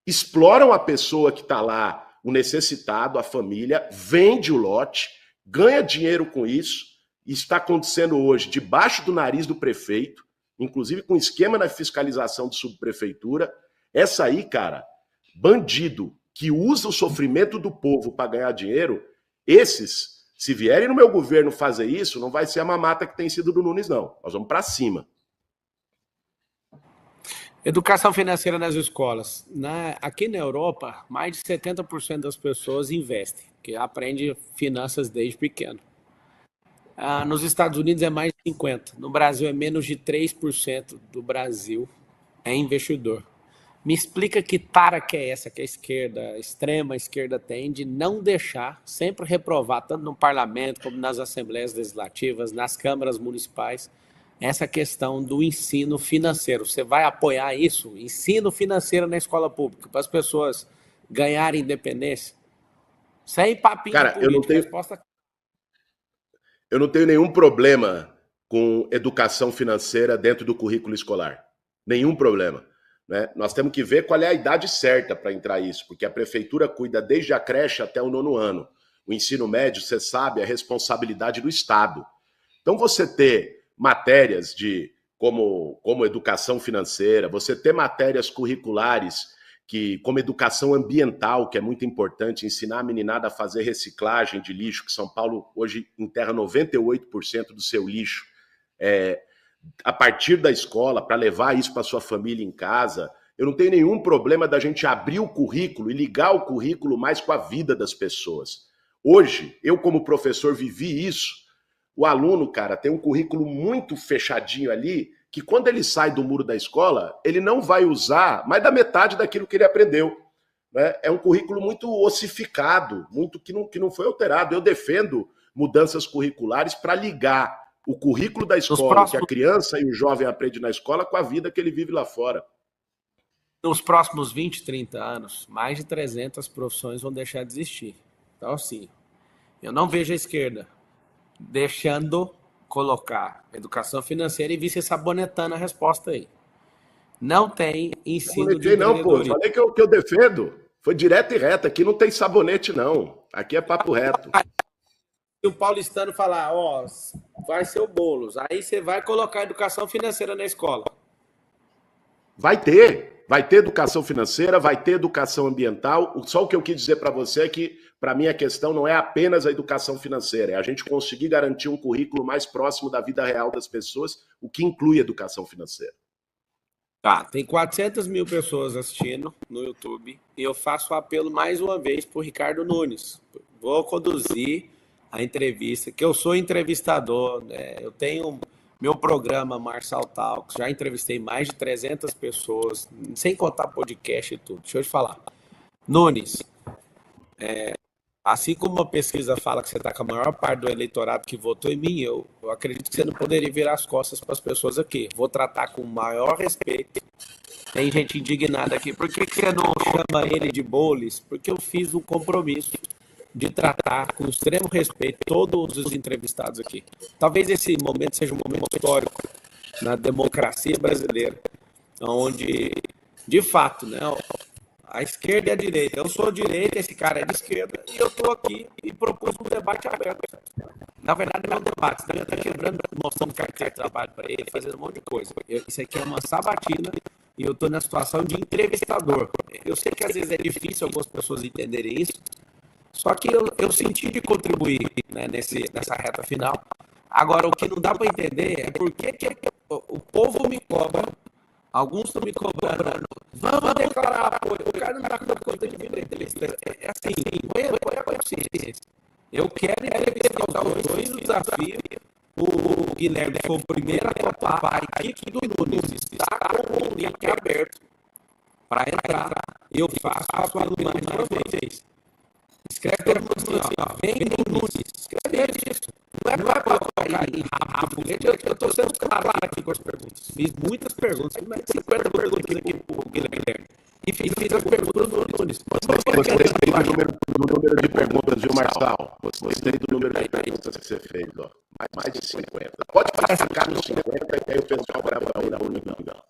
exploram a pessoa que está lá, o necessitado, a família, vende o lote, ganha dinheiro com isso. Isso está acontecendo hoje debaixo do nariz do prefeito, inclusive com esquema na fiscalização de subprefeitura. Essa aí, cara, bandido que usa o sofrimento do povo para ganhar dinheiro, esses, se vierem no meu governo fazer isso, não vai ser a mamata que tem sido do Nunes, não. Nós vamos para cima. Educação financeira nas escolas. Aqui na Europa, mais de 70% das pessoas investem, que aprende finanças desde pequeno. Nos Estados Unidos é mais de 50%. No Brasil é menos de 3% do Brasil é investidor. Me explica que tara que é essa que a esquerda, a extrema esquerda tem de não deixar, sempre reprovar, tanto no parlamento como nas assembleias legislativas, nas câmaras municipais, essa questão do ensino financeiro. Você vai apoiar isso? Ensino financeiro na escola pública, para as pessoas ganharem independência? Sem papinho político. Eu não tenho nenhum problema com educação financeira dentro do currículo escolar. Nenhum problema. Né? Nós temos que ver qual é a idade certa para entrar isso, porque a prefeitura cuida desde a creche até o 9º ano. O ensino médio, você sabe, é responsabilidade do Estado. Então, você ter matérias como educação financeira, você ter matérias curriculares como educação ambiental, que é muito importante, ensinar a meninada a fazer reciclagem de lixo, que São Paulo hoje enterra 98% do seu lixo, a partir da escola, para levar isso para sua família em casa. Eu não tenho nenhum problema da gente abrir o currículo e ligar o currículo mais com a vida das pessoas. Hoje, eu como professor vivi isso. O aluno, cara, tem um currículo muito fechadinho ali, que quando ele sai do muro da escola, ele não vai usar mais da metade daquilo que ele aprendeu. Né? É um currículo muito ossificado, muito que não foi alterado. Eu defendo mudanças curriculares para ligar o currículo da escola, que a criança e o jovem aprende na escola, com a vida que ele vive lá fora. Nos próximos 20, 30 anos, mais de 300 profissões vão deixar de existir. Então, assim, eu não vejo a esquerda deixando colocar educação financeira e vice sabonetando a resposta aí. Não tem ensino de empreendedorismo. Não, pô, falei que eu defendo. Foi direto e reto. Aqui não tem sabonete, não. Aqui é papo reto. Se o paulistano falar, vai ser o Boulos, aí você vai colocar educação financeira na escola. Vai ter educação financeira, vai ter educação ambiental. Só o que eu quis dizer para você é que, para mim, a questão não é apenas a educação financeira, é a gente conseguir garantir um currículo mais próximo da vida real das pessoas, o que inclui educação financeira. Tá, tem 400 mil pessoas assistindo no YouTube e eu faço o apelo mais uma vez para o Ricardo Nunes. Vou conduzir a entrevista, que eu sou entrevistador, né? Eu tenho meu programa Marçal Talks, já entrevistei mais de 300 pessoas, sem contar podcast e tudo. Deixa eu te falar. Nunes, assim como a pesquisa fala que você está com a maior parte do eleitorado que votou em mim, eu acredito que você não poderia virar as costas para as pessoas aqui. Vou tratar com o maior respeito. Tem gente indignada aqui. Por que você não chama ele de Boulos? Porque eu fiz um compromisso de tratar com extremo respeito todos os entrevistados aqui. Talvez esse momento seja um momento histórico na democracia brasileira, onde, de fato, né, a esquerda e a direita. Eu sou direita, esse cara é de esquerda, e eu estou aqui e propus um debate aberto. Na verdade, não é um debate, eu estou quebrando, mostrando carteira de trabalho para ele, fazendo um monte de coisa. Isso aqui é uma sabatina e eu estou na situação de entrevistador. Eu sei que às vezes é difícil algumas pessoas entenderem isso, só que eu senti de contribuir, né, nessa reta final. Agora, o que não dá para entender é por que o povo me cobra, alguns estão me cobrando, vamos declarar apoio. O cara não está com conta de vida. É assim, põe a consciência. Eu quero entrevistar os dois no desafio. O Guilherme foi o primeiro a topar, a equipe do Nunes está com o link aberto para entrar. Eu faço a mais uma vez. Escreve todo mundo assim, vem no Nunes, escreve isso. Não é para colocar em rápido. Eu estou sendo claro aqui com as perguntas. Fiz muitas perguntas, mais de 50 perguntas aqui para o Guilherme. E e fiz a pergunta do Nunes. Gostei do número de perguntas, viu, Marçal? Gostei do número de perguntas que você fez, ó. Mais de 50. Pode ficar nos 50 e aí o pessoal grava ainda por mim, não.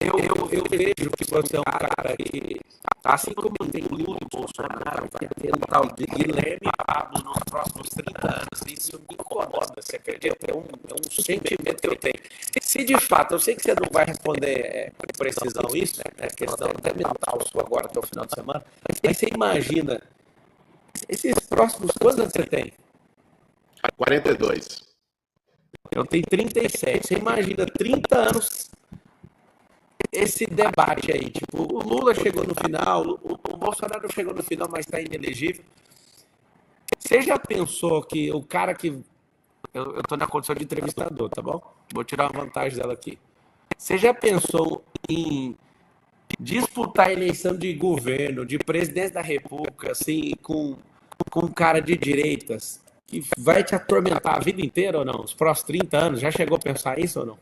Eu vejo que você é um cara que, assim como tem Lula e Bolsonaro, vai ter um tal de Guilherme Pablo nos próximos 30 anos. Isso me incomoda, você acredita? É um sentimento que eu tenho. Se de fato, eu sei que você não vai responder com precisão isso, né? É questão até mental sua agora até o final de semana, mas você imagina, esses próximos, quantos anos você tem? 42. Eu tenho 37. Você imagina 30 anos esse debate aí, tipo, o Lula chegou no final, o Bolsonaro chegou no final, mas está inelegível. Você já pensou que o cara que... Eu estou na condição de entrevistador, tá bom? Vou tirar uma vantagem dela aqui. Você já pensou em disputar a eleição de governo, de presidente da República, assim, com um cara de direitas, que vai te atormentar a vida inteira ou não? Os próximos 30 anos, já chegou a pensar isso ou não?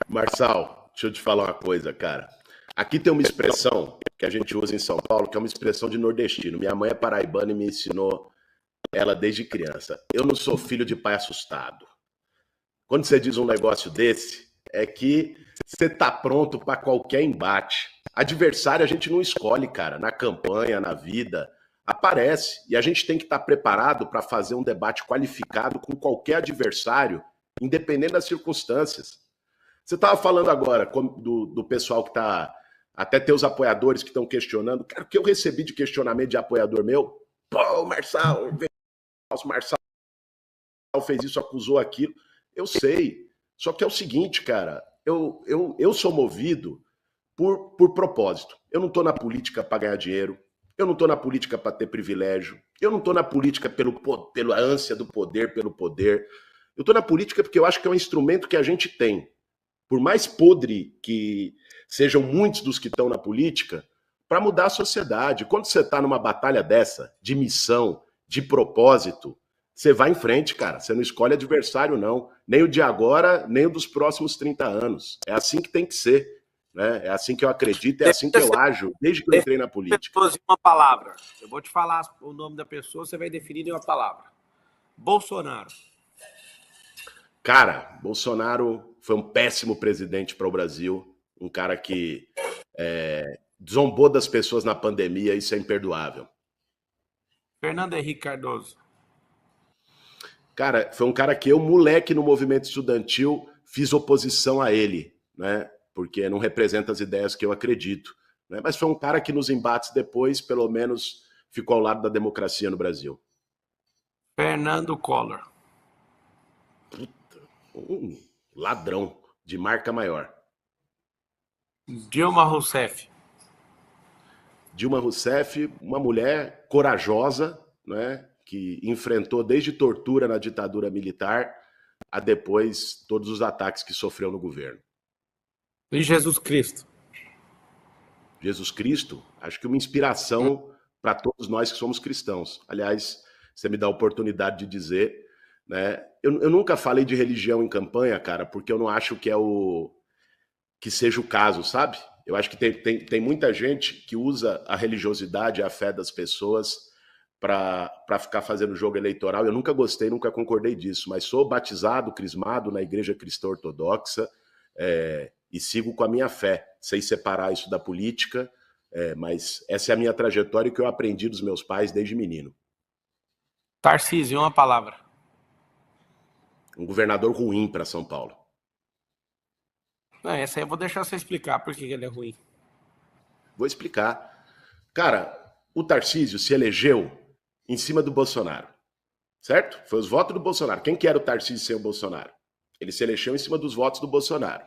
Marçal, deixa eu te falar uma coisa, cara. Aqui tem uma expressão que a gente usa em São Paulo, que é uma expressão de nordestino. Minha mãe é paraibana e me ensinou ela desde criança. Eu não sou filho de pai assustado. Quando você diz um negócio desse, é que você tá pronto para qualquer embate. Adversário a gente não escolhe, cara, na campanha, na vida. Aparece. E a gente tem que estar preparado para fazer um debate qualificado com qualquer adversário, independente das circunstâncias. Você estava falando agora do pessoal que está... Até teus apoiadores que estão questionando. Cara, o que eu recebi de questionamento de apoiador meu? Pô, o Marçal fez isso, acusou aquilo. Eu sei. Só que é o seguinte, cara. Eu sou movido por propósito. Eu não estou na política para ganhar dinheiro. Eu não estou na política para ter privilégio. Eu não estou na política pela ânsia do poder, pelo poder. Eu estou na política porque eu acho que é um instrumento que a gente tem. Por mais podre que sejam muitos dos que estão na política, para mudar a sociedade. Quando você está numa batalha dessa, de missão, de propósito, você vai em frente, cara. Você não escolhe adversário, não. Nem o de agora, nem o dos próximos 30 anos. É assim que tem que ser. Né? É assim que eu acredito, é assim que eu ajo, desde que eu entrei na política. Uma palavra. Eu vou te falar o nome da pessoa, você vai definir em uma palavra. Bolsonaro. Cara, Bolsonaro foi um péssimo presidente para o Brasil. Um cara que zombou das pessoas na pandemia, isso é imperdoável. Fernando Henrique Cardoso. Cara, foi um cara que eu, moleque no movimento estudantil, fiz oposição a ele, né? Porque não representa as ideias que eu acredito. Né? Mas foi um cara que nos embates depois, pelo menos, ficou ao lado da democracia no Brasil. Fernando Collor. Puta, um ladrão de marca maior. Dilma Rousseff. Dilma Rousseff, uma mulher corajosa, né? Que enfrentou desde tortura na ditadura militar a depois todos os ataques que sofreu no governo. E Jesus Cristo. Jesus Cristo, acho que uma inspiração para todos nós que somos cristãos. Aliás, você me dá a oportunidade de dizer, né? Eu nunca falei de religião em campanha, cara, porque eu não acho que seja o caso, sabe? Eu acho que tem muita gente que usa a religiosidade, a fé das pessoas para ficar fazendo jogo eleitoral. Eu nunca gostei, nunca concordei disso, mas sou batizado, crismado na Igreja Cristã Ortodoxa e sigo com a minha fé, sem separar isso da política, mas essa é a minha trajetória que eu aprendi dos meus pais desde menino. Tarcísio, uma palavra. Um governador ruim para São Paulo. Não, essa aí eu vou deixar você explicar por que ele é ruim. Vou explicar. Cara, o Tarcísio se elegeu em cima do Bolsonaro, certo? Foi os votos do Bolsonaro. Quem que era o Tarcísio sem o Bolsonaro? Ele se elegeu em cima dos votos do Bolsonaro.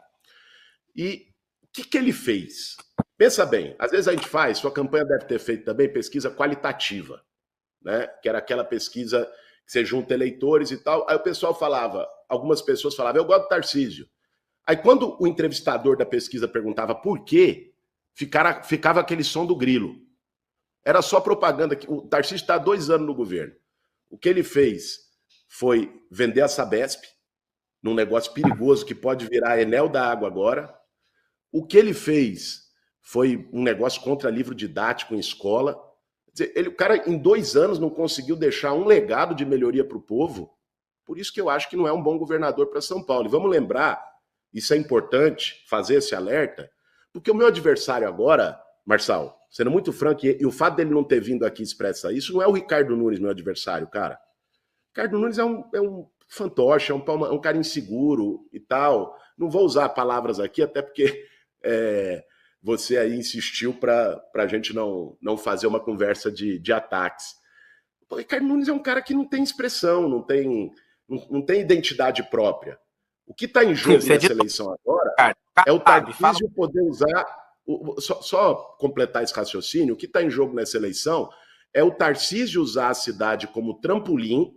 E o que ele fez? Pensa bem, às vezes a gente faz, sua campanha deve ter feito também pesquisa qualitativa, né? Que era aquela pesquisa que você junta eleitores e tal. Aí o pessoal falava, algumas pessoas falavam, eu gosto do Tarcísio. Aí quando o entrevistador da pesquisa perguntava por quê, ficava aquele som do grilo. Era só propaganda. O Tarcísio está há 2 anos no governo. O que ele fez foi vender a Sabesp, num negócio perigoso que pode virar Enel da Água agora. O que ele fez foi um negócio contra livro didático em escola. Quer dizer, o cara, em 2 anos, não conseguiu deixar um legado de melhoria para o povo. Por isso que eu acho que não é um bom governador para São Paulo. E vamos lembrar, isso é importante, fazer esse alerta, porque o meu adversário agora, Marçal, sendo muito franco, e o fato dele não ter vindo aqui expressar isso, não é o Ricardo Nunes, meu adversário, cara. Ricardo Nunes é um fantoche, é um cara inseguro e tal. Não vou usar palavras aqui, até porque você aí insistiu para a gente não fazer uma conversa de ataques. O Ricardo Nunes é um cara que não tem expressão, não tem identidade própria. O que está em jogo nessa eleição agora é o Tarcísio poder usar... Só completar esse raciocínio, o que está em jogo nessa eleição é o Tarcísio usar a cidade como trampolim,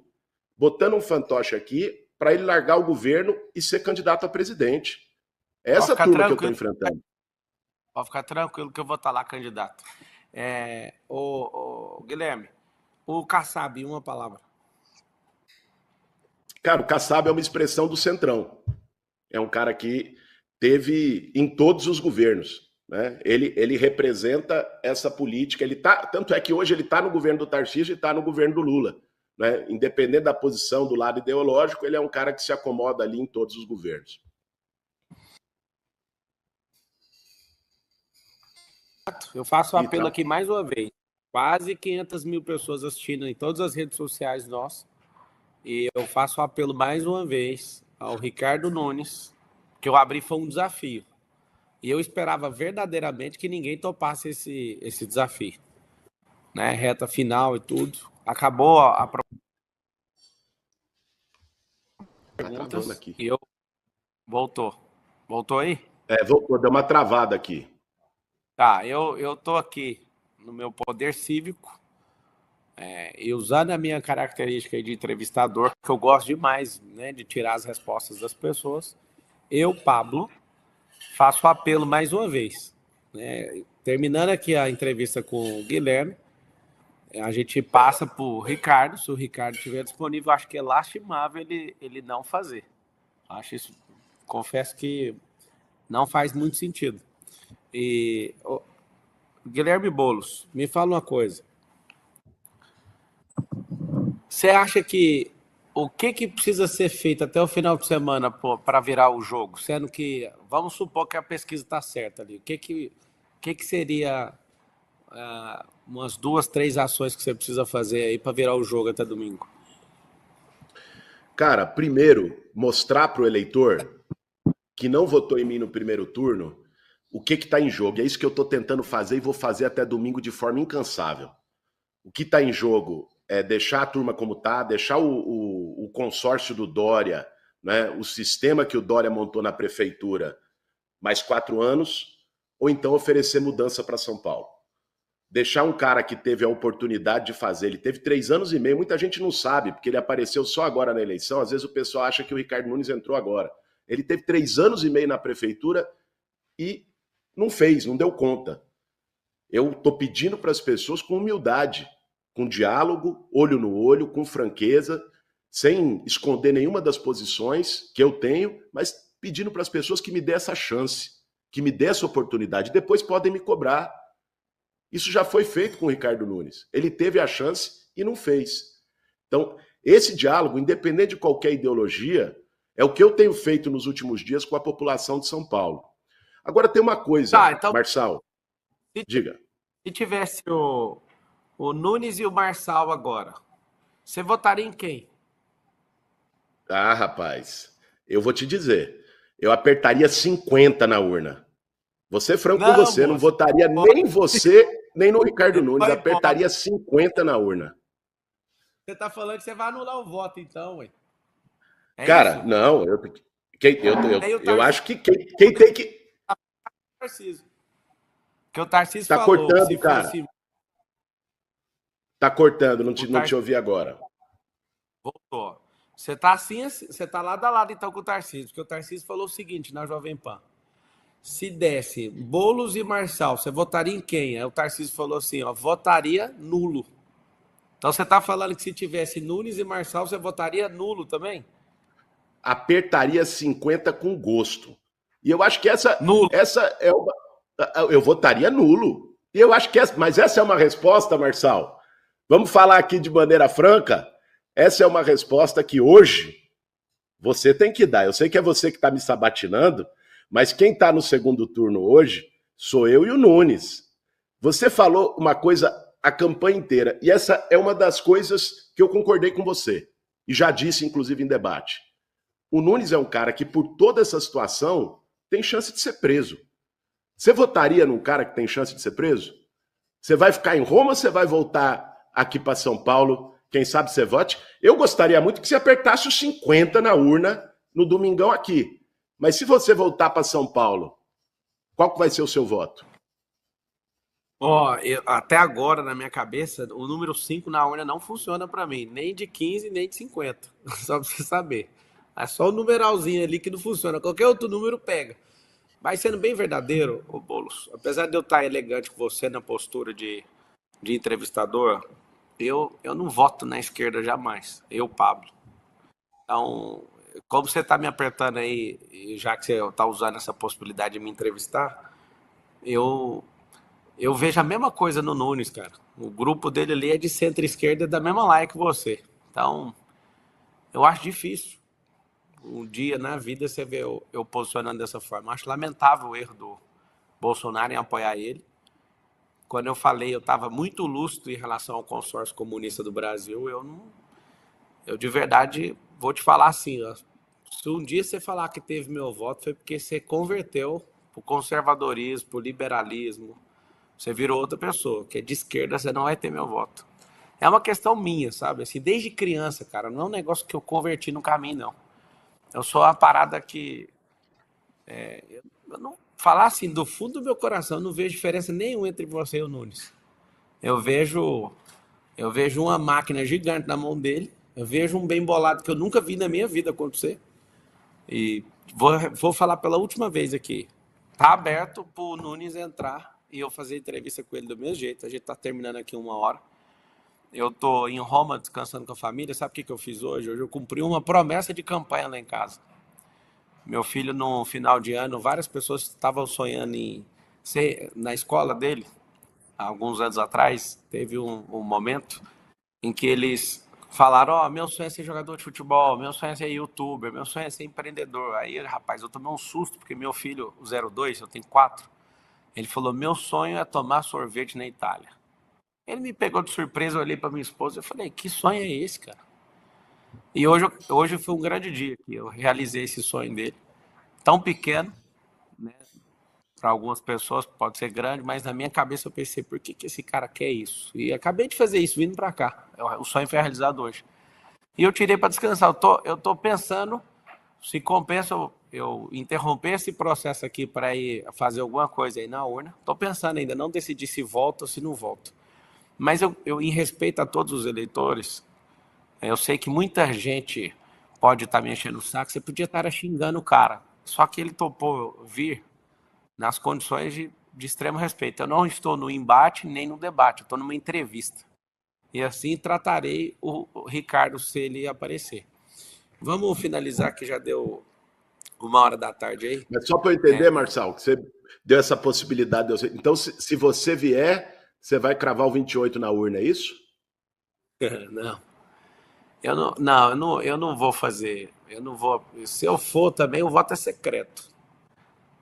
botando um fantoche aqui, para ele largar o governo e ser candidato a presidente. É essa turma que eu estou enfrentando. Pode ficar tranquilo que eu vou estar lá candidato. Guilherme, o Kassab, uma palavra. Cara, o Kassab é uma expressão do Centrão. É um cara que teve em todos os governos. Né? Ele representa essa política. Tanto é que hoje ele está no governo do Tarcísio e está no governo do Lula. Né? Independente da posição do lado ideológico, ele é um cara que se acomoda ali em todos os governos. Eu faço o apelo aqui mais uma vez. Quase 500 mil pessoas assistindo em todas as redes sociais nossas. E eu faço o apelo mais uma vez ao Ricardo Nunes, que eu abri foi um desafio. E eu esperava verdadeiramente que ninguém topasse esse desafio. Né? Reta final e tudo. Acabou a perguntas aqui. E eu... Voltou. Voltou aí? Voltou. Deu uma travada aqui. Tá, eu tô aqui no meu poder cívico e usando a minha característica de entrevistador, que eu gosto demais, né, de tirar as respostas das pessoas, eu, Pablo, faço o apelo mais uma vez. Né, terminando aqui a entrevista com o Guilherme, a gente passa para o Ricardo, se o Ricardo estiver disponível, acho que é lastimável ele não fazer. Acho isso, confesso que não faz muito sentido. E Guilherme Boulos, me fala uma coisa. Você acha que o que precisa ser feito até o final de semana para virar o jogo? Sendo que, vamos supor que a pesquisa está certa ali. O que seria umas 2, 3 ações que você precisa fazer aí para virar o jogo até domingo? Cara, primeiro, mostrar para o eleitor que não votou em mim no primeiro turno o que está em jogo. É isso que eu estou tentando fazer e vou fazer até domingo de forma incansável. O que está em jogo é deixar a turma como está, deixar o consórcio do Dória, né, o sistema que o Dória montou na prefeitura, mais 4 anos, ou então oferecer mudança para São Paulo. Deixar um cara que teve a oportunidade de fazer, ele teve 3 anos e meio, muita gente não sabe, porque ele apareceu só agora na eleição, às vezes o pessoal acha que o Ricardo Nunes entrou agora. Ele teve 3 anos e meio na prefeitura e não fez, não deu conta. Eu estou pedindo para as pessoas com humildade, com diálogo, olho no olho, com franqueza, sem esconder nenhuma das posições que eu tenho, mas pedindo para as pessoas que me dê essa chance, que me dê essa oportunidade. Depois podem me cobrar. Isso já foi feito com o Ricardo Nunes. Ele teve a chance e não fez. Então, esse diálogo, independente de qualquer ideologia, é o que eu tenho feito nos últimos dias com a população de São Paulo. Agora tem uma coisa, então, Marçal, diga. Se tivesse o Nunes e o Marçal agora, você votaria em quem? Ah, rapaz, eu vou te dizer, eu apertaria 50 na urna. Vou ser franco com você, não votaria nem você, nem no Ricardo Nunes, apertaria 50 na urna. Você tá falando que você vai anular o voto então, ué? Cara, isso? Não, eu acho que quem tem que... Tarcísio. Que o Tarcísio tá falou. Cortando, cara. Fosse... Tá cortando, não te ouvi agora. Voltou. Você tá assim, você tá lado a lado então com o Tarcísio, porque o Tarcísio falou o seguinte na Jovem Pan. Se desse Boulos e Marçal, você votaria em quem? Aí o Tarcísio falou assim, ó, votaria nulo. Então você tá falando que se tivesse Nunes e Marçal, você votaria nulo também? Apertaria 50 com gosto. E eu acho que essa é uma... Eu votaria nulo. E eu acho que mas essa é uma resposta, Marçal. Vamos falar aqui de maneira franca. Essa é uma resposta que hoje você tem que dar. Eu sei que é você que está me sabatinando, mas quem está no segundo turno hoje sou eu e o Nunes. Você falou uma coisa a campanha inteira, e essa é uma das coisas que eu concordei com você, e já disse, inclusive, em debate. O Nunes é um cara que, por toda essa situação, tem chance de ser preso. Você votaria num cara que tem chance de ser preso? Você vai ficar em Roma ou você vai voltar aqui para São Paulo? Quem sabe você vote? Eu gostaria muito que você apertasse os 50 na urna no domingão aqui. Mas se você voltar para São Paulo, qual que vai ser o seu voto? Até agora, na minha cabeça, o número 5 na urna não funciona para mim. Nem de 15, nem de 50. Só para você saber. É só o numeralzinho ali que não funciona. Qualquer outro número pega. Mas sendo bem verdadeiro, ô Boulos, apesar de eu estar elegante com você na postura de entrevistador, eu não voto na esquerda jamais. Eu, Pablo. Então, como você está me apertando aí, já que você está usando essa possibilidade de me entrevistar, eu, eu vejo a mesma coisa no Nunes, cara. O grupo dele ali é de centro-esquerda, da mesma laia que você. Então, eu acho difícil um dia na vida você vê eu posicionando dessa forma. Eu acho lamentável o erro do Bolsonaro em apoiar ele. Quando eu falei, eu estava muito lúcido em relação ao consórcio comunista do Brasil. Eu de verdade vou te falar assim, ó, se um dia você falar que teve meu voto, foi porque você converteu pro conservadorismo, pro liberalismo. Você virou outra pessoa, que é de esquerda, você não vai ter meu voto. É uma questão minha, sabe? Assim, desde criança, cara, não é um negócio que eu converti no caminho, não. Eu sou uma parada que eu não falar assim do fundo do meu coração, eu não vejo diferença nenhuma entre você e o Nunes. Eu vejo eu vejo uma máquina gigante na mão dele, eu vejo um bem bolado que eu nunca vi na minha vida acontecer. E vou falar pela última vez aqui. Tá aberto pro Nunes entrar e eu fazer entrevista com ele do mesmo jeito. A gente tá terminando aqui 1 hora. Eu tô em Roma descansando com a família. Sabe o que eu fiz hoje? Hoje eu cumpri uma promessa de campanha lá em casa. Meu filho, no final de ano, várias pessoas estavam sonhando em ser na escola dele. Há alguns anos atrás, teve um momento em que eles falaram: Ó, meu sonho é ser jogador de futebol, meu sonho é ser youtuber, meu sonho é ser empreendedor. Aí, rapaz, eu tomei um susto, porque meu filho, o 02, eu tenho 4, ele falou: meu sonho é tomar sorvete na Itália. Ele me pegou de surpresa, eu olhei para minha esposa e falei: que sonho é esse, cara? E hoje foi um grande dia que eu realizei esse sonho dele. Tão pequeno, né? Para algumas pessoas pode ser grande, mas na minha cabeça eu pensei: por que esse cara quer isso? E acabei de fazer isso vindo para cá. O sonho foi realizado hoje. E eu tirei para descansar. Eu tô pensando se compensa eu interromper esse processo aqui para ir fazer alguma coisa aí na urna. Estou pensando ainda, não decidi se volto ou se não volto. Mas em respeito a todos os eleitores, eu sei que muita gente pode estar me enchendo o saco. Você podia estar xingando o cara. Só que ele topou vir nas condições de extremo respeito. Eu não estou no embate nem no debate, eu estou numa entrevista. E assim tratarei o Ricardo se ele aparecer. Vamos finalizar, que já deu 1 hora da tarde aí. Mas só para eu entender, Marçal, que você deu essa possibilidade. Então, se você vier, você vai cravar o 28 na urna, é isso? Não, eu não vou fazer. Eu não vou. Se eu for também, o voto é secreto.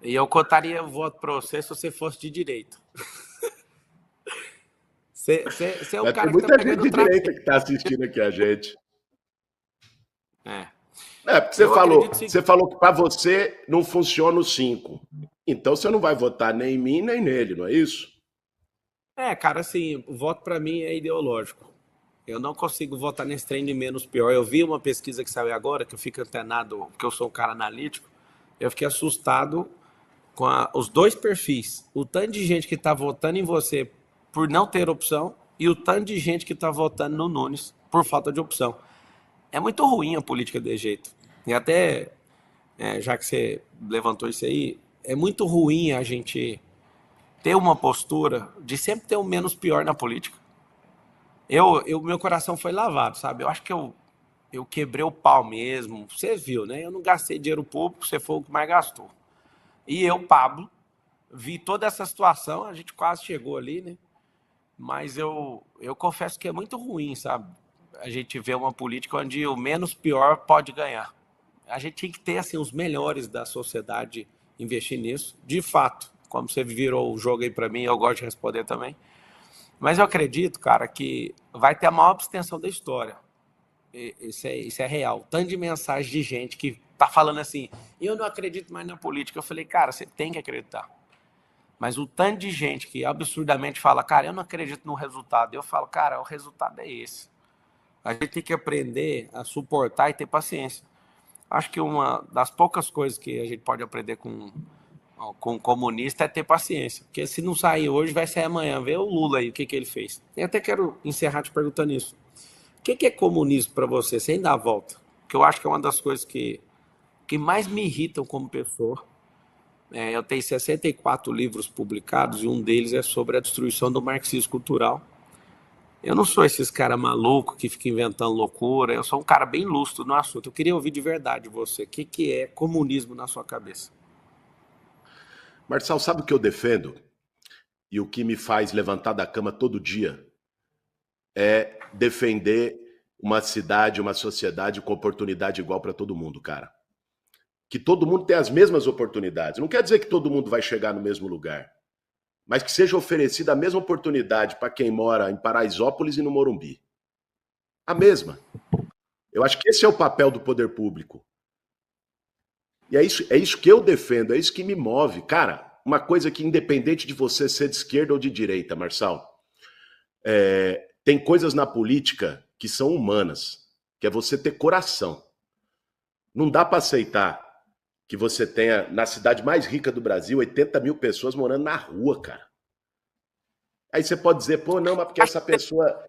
E eu contaria o voto para você se você fosse de direita. Você é o Mas tem cara que tá muita gente pegando de o trator. direita que está assistindo aqui a gente. É. Porque Eu acredito você sim. falou que para você não funciona o 5. Então você não vai votar nem em mim, nem nele, não é isso? Cara, assim, o voto para mim é ideológico. Eu não consigo votar nesse trem de menos pior. Eu vi uma pesquisa que saiu agora, que eu fico antenado, porque eu sou um cara analítico. Eu fiquei assustado com os dois perfis. O tanto de gente que está votando em você por não ter opção e o tanto de gente que está votando no Nunes por falta de opção. É muito ruim a política desse jeito. E até, já que você levantou isso aí, é muito ruim a gente ter uma postura de sempre ter o menos pior na política. Meu coração foi lavado, sabe? Eu acho que eu quebrei o pau mesmo. Você viu, né? Eu não gastei dinheiro público, você foi o que mais gastou. E eu, Pablo, vi toda essa situação, a gente quase chegou ali, né? Mas eu confesso que é muito ruim, sabe? A gente vê uma política onde o menos pior pode ganhar. A gente tinha que ter assim, os melhores da sociedade investir nisso, de fato. Como você virou o jogo aí para mim, eu gosto de responder também. Mas eu acredito, cara, que vai ter a maior abstenção da história. Isso é real. Tanto de mensagem de gente que tá falando assim, eu não acredito mais na política. Eu falei, cara, você tem que acreditar. Mas o tanto de gente que absurdamente fala, cara, eu não acredito no resultado. Eu falo, cara, o resultado é esse. A gente tem que aprender a suportar e ter paciência. Acho que uma das poucas coisas que a gente pode aprender com um comunista é ter paciência. Porque se não sair hoje, vai sair amanhã. Vê o Lula aí, o que ele fez. Eu até quero encerrar te perguntando isso. O que é comunismo para você, sem dar a volta? Que eu acho que é uma das coisas que mais me irritam como pessoa. Eu tenho 64 livros publicados e um deles é sobre a destruição do marxismo cultural. Eu não sou esses cara maluco que fica inventando loucura, eu sou um cara bem lúcido no assunto. Eu queria ouvir de verdade de você. O que é comunismo na sua cabeça? Marçal, sabe o que eu defendo? E o que me faz levantar da cama todo dia é defender uma cidade, uma sociedade com oportunidade igual para todo mundo, cara. Que todo mundo tenha as mesmas oportunidades. Não quer dizer que todo mundo vai chegar no mesmo lugar, mas que seja oferecida a mesma oportunidade para quem mora em Paraisópolis e no Morumbi. A mesma. Eu acho que esse é o papel do poder público. E é isso que eu defendo, é isso que me move. Cara, uma coisa que independente de você ser de esquerda ou de direita, Marçal, tem coisas na política que são humanas, que é você ter coração. Não dá para aceitar que você tenha, na cidade mais rica do Brasil, 80 mil pessoas morando na rua, cara. Aí você pode dizer, pô, não, mas porque essa pessoa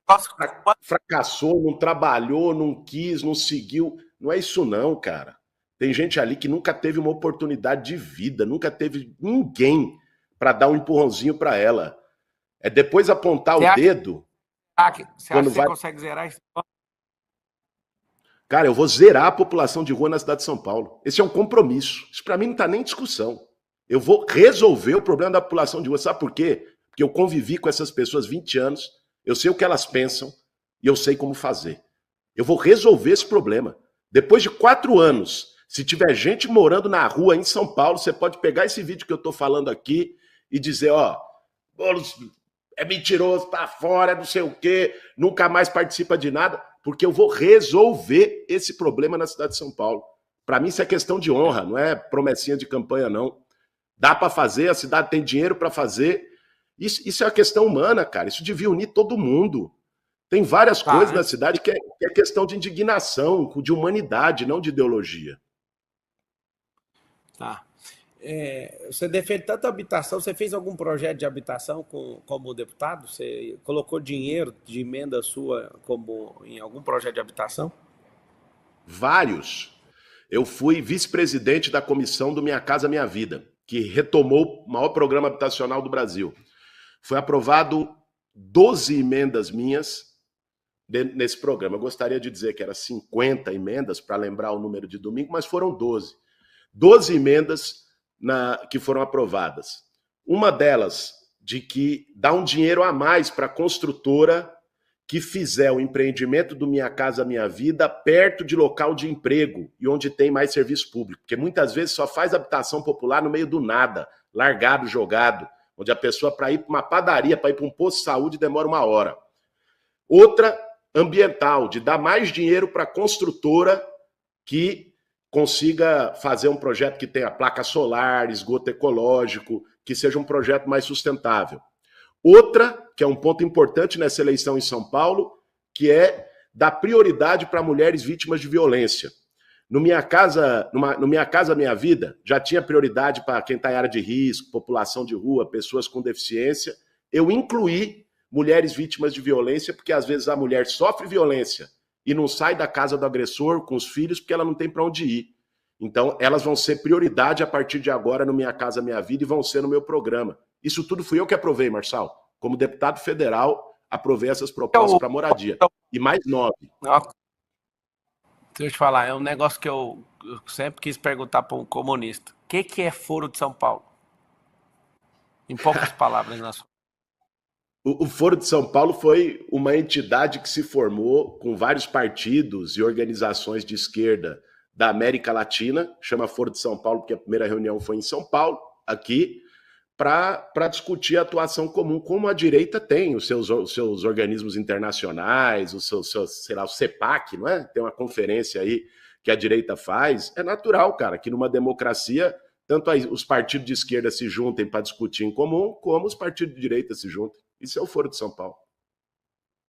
fracassou, não trabalhou, não quis, não seguiu. Não é isso não, cara. Tem gente ali que nunca teve uma oportunidade de vida, nunca teve ninguém para dar um empurrãozinho para ela. É depois apontar o dedo. Você acha que você consegue zerar isso? Cara, eu vou zerar a população de rua na cidade de São Paulo. Esse é um compromisso. Isso para mim não está nem em discussão. Eu vou resolver o problema da população de rua. Sabe por quê? Porque eu convivi com essas pessoas 20 anos, eu sei o que elas pensam e eu sei como fazer. Eu vou resolver esse problema. Depois de 4 anos, se tiver gente morando na rua em São Paulo, você pode pegar esse vídeo que eu estou falando aqui e dizer, ó, Boulos é mentiroso, tá fora, não sei o quê, nunca mais participa de nada, porque eu vou resolver esse problema na cidade de São Paulo. Para mim isso é questão de honra, não é promessinha de campanha, não. Dá para fazer, a cidade tem dinheiro para fazer. Isso é uma questão humana, cara. Isso devia unir todo mundo. Tem várias coisas na cidade que é questão de indignação, de humanidade, não de ideologia. Tá. Você defende tanta habitação, você fez algum projeto de habitação como deputado? Você colocou dinheiro de emenda sua como em algum projeto de habitação? Vários. Eu fui vice-presidente da comissão do Minha Casa Minha Vida, que retomou o maior programa habitacional do Brasil. Foi aprovado 12 emendas minhas nesse programa. Eu gostaria de dizer que era 50 emendas, para lembrar o número de domingo, mas foram 12. 12 emendas que foram aprovadas. Uma delas, de que dá um dinheiro a mais para a construtora que fizer o empreendimento do Minha Casa Minha Vida perto de local de emprego e onde tem mais serviço público. Porque muitas vezes só faz habitação popular no meio do nada, largado, jogado, onde a pessoa, para ir para uma padaria, para ir para um posto de saúde, demora 1 hora. Outra, ambiental, de dar mais dinheiro para a construtora que consiga fazer um projeto que tenha placa solar, esgoto ecológico, que seja um projeto mais sustentável. Outra, que é um ponto importante nessa eleição em São Paulo, que é dar prioridade para mulheres vítimas de violência. No Minha Casa Minha Vida, já tinha prioridade para quem está em área de risco, população de rua, pessoas com deficiência. Eu incluí mulheres vítimas de violência, porque às vezes a mulher sofre violência e não sai da casa do agressor com os filhos porque ela não tem para onde ir. Então, elas vão ser prioridade a partir de agora no Minha Casa Minha Vida e vão ser no meu programa. Isso tudo fui eu que aprovei, Marçal. Como deputado federal, aprovei essas propostas para moradia. E mais 9. Deixa eu te falar, é um negócio que eu sempre quis perguntar para um comunista. O que é Foro de São Paulo? Em poucas palavras, na sua. O Foro de São Paulo foi uma entidade que se formou com vários partidos e organizações de esquerda da América Latina, chama Foro de São Paulo porque a primeira reunião foi em São Paulo, aqui, para discutir a atuação comum, como a direita tem os seus organismos internacionais, sei lá, o CEPAC, não é? Tem uma conferência aí que a direita faz. É natural, cara, que numa democracia tanto os partidos de esquerda se juntem para discutir em comum, como os partidos de direita se juntem. Isso é o Foro de São Paulo.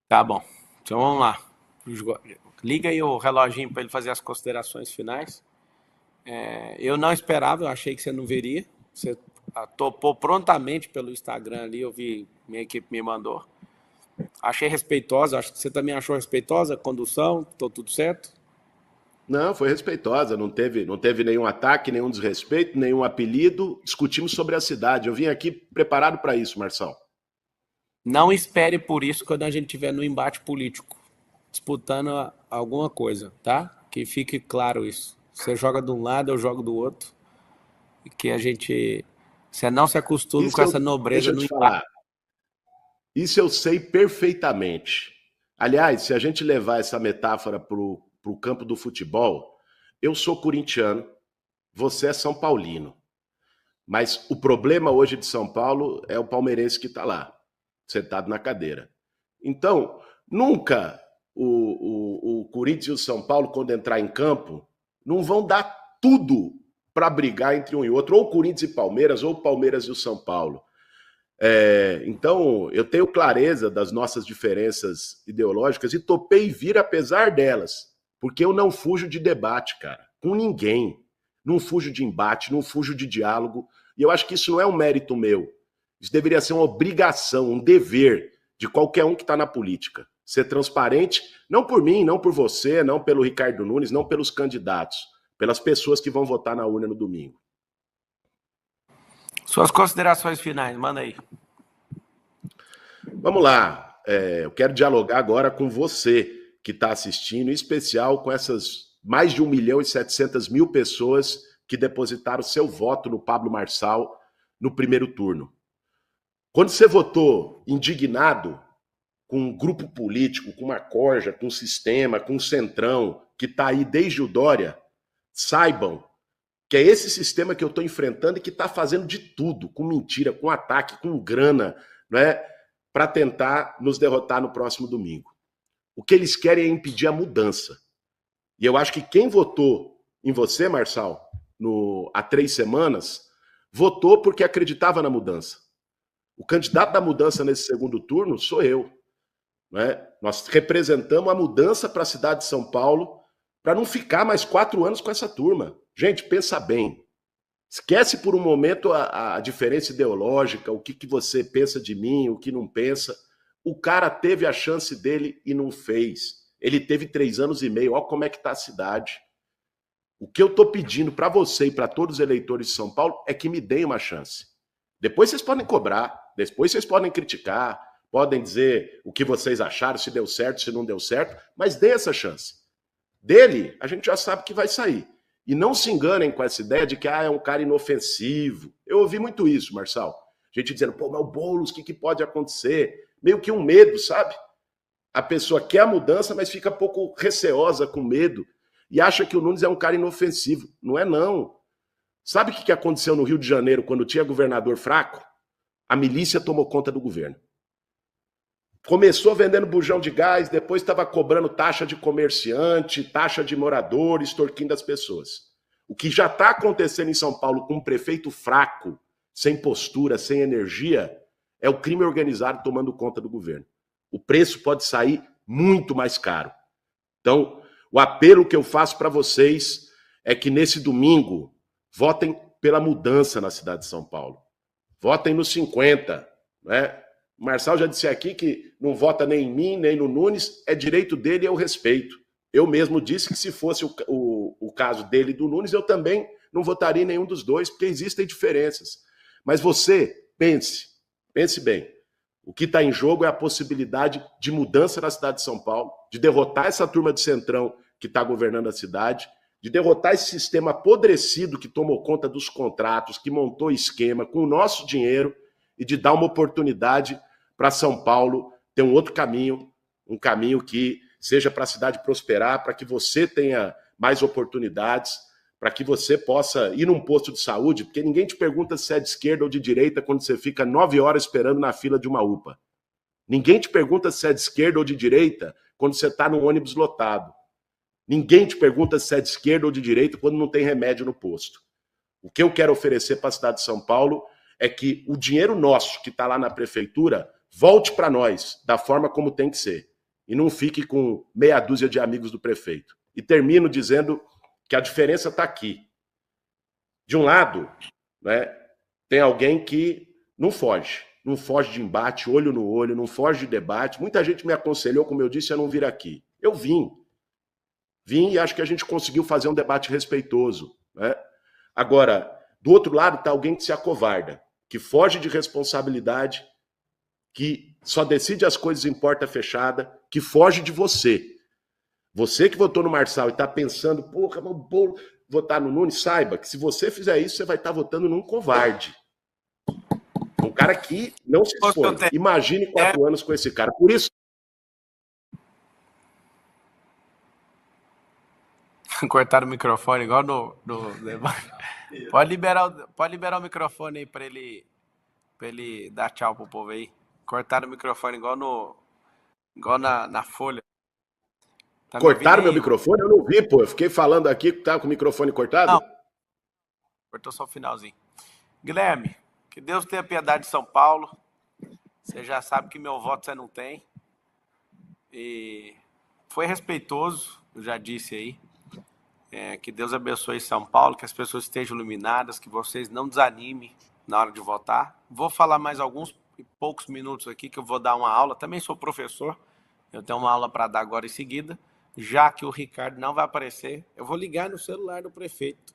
Tá bom. Então vamos lá. Liga aí o reloginho para ele fazer as considerações finais. Eu não esperava, eu achei que você não veria. Você topou prontamente pelo Instagram ali, eu vi, minha equipe me mandou. Achei respeitosa, acho que você também achou respeitosa a condução, tô tudo certo? Não, foi respeitosa, não teve nenhum ataque, nenhum desrespeito, nenhum apelido. Discutimos sobre a cidade. Eu vim aqui preparado para isso, Marção. Não espere por isso quando a gente estiver no embate político, disputando alguma coisa, tá? Que fique claro isso. Você joga de um lado, eu jogo do outro. E que a gente... Você não se acostume com essa nobreza no embate. Isso eu sei perfeitamente. Aliás, se a gente levar essa metáfora para o campo do futebol, eu sou corintiano, você é São Paulino. Mas o problema hoje de São Paulo é o palmeirense que está lá, sentado na cadeira. Então, nunca o Corinthians e o São Paulo, quando entrar em campo, não vão dar tudo para brigar entre um e outro, ou Corinthians e Palmeiras, ou Palmeiras e o São Paulo. Então, eu tenho clareza das nossas diferenças ideológicas e topei vir apesar delas, porque eu não fujo de debate, cara, com ninguém. Não fujo de embate, não fujo de diálogo, e eu acho que isso não é um mérito meu. Isso deveria ser uma obrigação, um dever de qualquer um que está na política. Ser transparente, não por mim, não por você, não pelo Ricardo Nunes, não pelos candidatos, pelas pessoas que vão votar na urna no domingo. Suas considerações finais, manda aí. Vamos lá. Eu quero dialogar agora com você que está assistindo, em especial com essas mais de 1.700.000 pessoas que depositaram seu voto no Pablo Marçal no primeiro turno. Quando você votou indignado com um grupo político, com uma corja, com um sistema, com um centrão que está aí desde o Dória, saibam que é esse sistema que eu estou enfrentando e que está fazendo de tudo, com mentira, com ataque, com grana, né, para tentar nos derrotar no próximo domingo. O que eles querem é impedir a mudança. E eu acho que quem votou em você, Marçal, há 3 semanas, votou porque acreditava na mudança. O candidato da mudança nesse segundo turno sou eu. Né? Nós representamos a mudança para a cidade de São Paulo para não ficar mais 4 anos com essa turma. Gente, pensa bem. Esquece por um momento a diferença ideológica, o que você pensa de mim, o que não pensa. O cara teve a chance dele e não fez. Ele teve 3 anos e meio. Olha como é que está a cidade. O que eu estou pedindo para você e para todos os eleitores de São Paulo é que me deem uma chance. Depois vocês podem cobrar, depois vocês podem criticar, podem dizer o que vocês acharam, se deu certo, se não deu certo, mas dê essa chance. Dele, a gente já sabe que vai sair. E não se enganem com essa ideia de que é um cara inofensivo. Eu ouvi muito isso, Marçal. Gente dizendo, pô, mas o Boulos, o que pode acontecer? Meio que um medo, sabe? A pessoa quer a mudança, mas fica um pouco receosa, com medo, e acha que o Nunes é um cara inofensivo. Não é, não. Sabe o que aconteceu no Rio de Janeiro quando tinha governador fraco? A milícia tomou conta do governo. Começou vendendo bujão de gás, depois estava cobrando taxa de comerciante, taxa de morador, extorquindo as pessoas. O que já está acontecendo em São Paulo com um prefeito fraco, sem postura, sem energia, é o crime organizado tomando conta do governo. O preço pode sair muito mais caro. Então, o apelo que eu faço para vocês é que nesse domingo votem pela mudança na cidade de São Paulo. Votem no 50, né? O Marçal já disse aqui que não vota nem em mim, nem no Nunes, é direito dele e eu respeito. Eu mesmo disse que se fosse o caso dele e do Nunes, eu também não votaria em nenhum dos dois, porque existem diferenças. Mas você, pense bem. O que está em jogo é a possibilidade de mudança na cidade de São Paulo, de derrotar essa turma de centrão que está governando a cidade, de derrotar esse sistema apodrecido que tomou conta dos contratos, que montou esquema com o nosso dinheiro e de dar uma oportunidade para São Paulo ter um outro caminho, um caminho que seja para a cidade prosperar, para que você tenha mais oportunidades, para que você possa ir num posto de saúde, porque ninguém te pergunta se é de esquerda ou de direita quando você fica 9 horas esperando na fila de uma UPA. Ninguém te pergunta se é de esquerda ou de direita quando você está num ônibus lotado. Ninguém te pergunta se é de esquerda ou de direita quando não tem remédio no posto. O que eu quero oferecer para a cidade de São Paulo é que o dinheiro nosso que está lá na prefeitura volte para nós da forma como tem que ser. E não fique com meia dúzia de amigos do prefeito. E termino dizendo que a diferença está aqui. De um lado, né, tem alguém que não foge de embate, olho no olho, não foge de debate. Muita gente me aconselhou, como eu disse, a não vir aqui. Eu vim e acho que a gente conseguiu fazer um debate respeitoso, né? Agora, do outro lado está alguém que se acovarda, que foge de responsabilidade, que só decide as coisas em porta fechada, que foge de você. Você que votou no Marçal e está pensando, porra, vou votar no Nunes, saiba que se você fizer isso, você vai estar votando num covarde. Um cara que não se expõe. Imagine 4 anos com esse cara. Por isso... Cortaram o microfone igual no debate. Pode liberar o microfone aí para ele dar tchau pro povo aí. Cortaram o microfone igual na Folha. Tá cortaram meu microfone? Eu não vi, pô. Eu fiquei falando aqui que tava com o microfone cortado. Não. Cortou só o finalzinho. Guilherme, que Deus tenha piedade de São Paulo. Você já sabe que meu voto você não tem. E foi respeitoso, eu já disse aí. Que Deus abençoe São Paulo, que as pessoas estejam iluminadas, que vocês não desanimem na hora de votar. Vou falar mais alguns poucos minutos aqui, que eu vou dar uma aula. Também sou professor, eu tenho uma aula para dar agora em seguida. Já que o Ricardo não vai aparecer, eu vou ligar no celular do prefeito.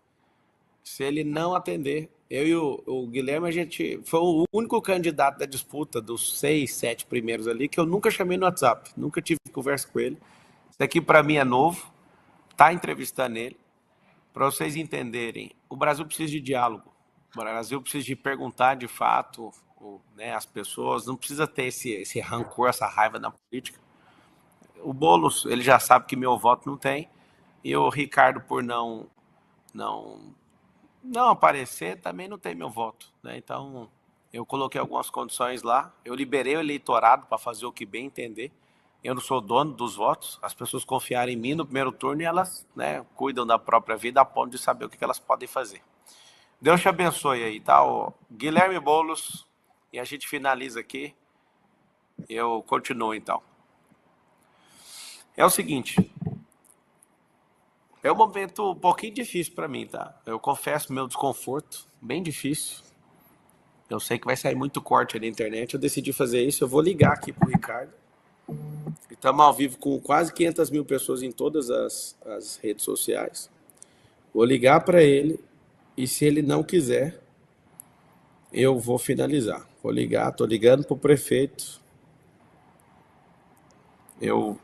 Se ele não atender, eu e o Guilherme, a gente foi o único candidato da disputa dos 6, 7 primeiros ali que eu nunca chamei no WhatsApp, nunca tive conversa com ele. Isso aqui para mim é novo, tá entrevistando ele, para vocês entenderem. O Brasil precisa de diálogo, o Brasil precisa de perguntar de fato, né, as pessoas, não precisa ter esse rancor, essa raiva na política. O Boulos, ele já sabe que meu voto não tem, e o Ricardo, por não aparecer, também não tem meu voto, né? Então, eu coloquei algumas condições lá, eu liberei o eleitorado para fazer o que bem entender. Eu não sou dono dos votos, as pessoas confiaram em mim no primeiro turno e elas, né, cuidam da própria vida a ponto de saber o que elas podem fazer. Deus te abençoe aí, tá? O Guilherme Boulos, e a gente finaliza aqui. Eu continuo então. É o seguinte, é um momento um pouquinho difícil para mim, tá? Eu confesso meu desconforto, bem difícil. Eu sei que vai sair muito corte aí na internet, eu decidi fazer isso, eu vou ligar aqui pro Ricardo. Estamos ao vivo com quase 500 mil pessoas em todas as redes sociais. Vou ligar para ele e se ele não quiser, eu vou finalizar. Vou ligar, estou ligando para o prefeito.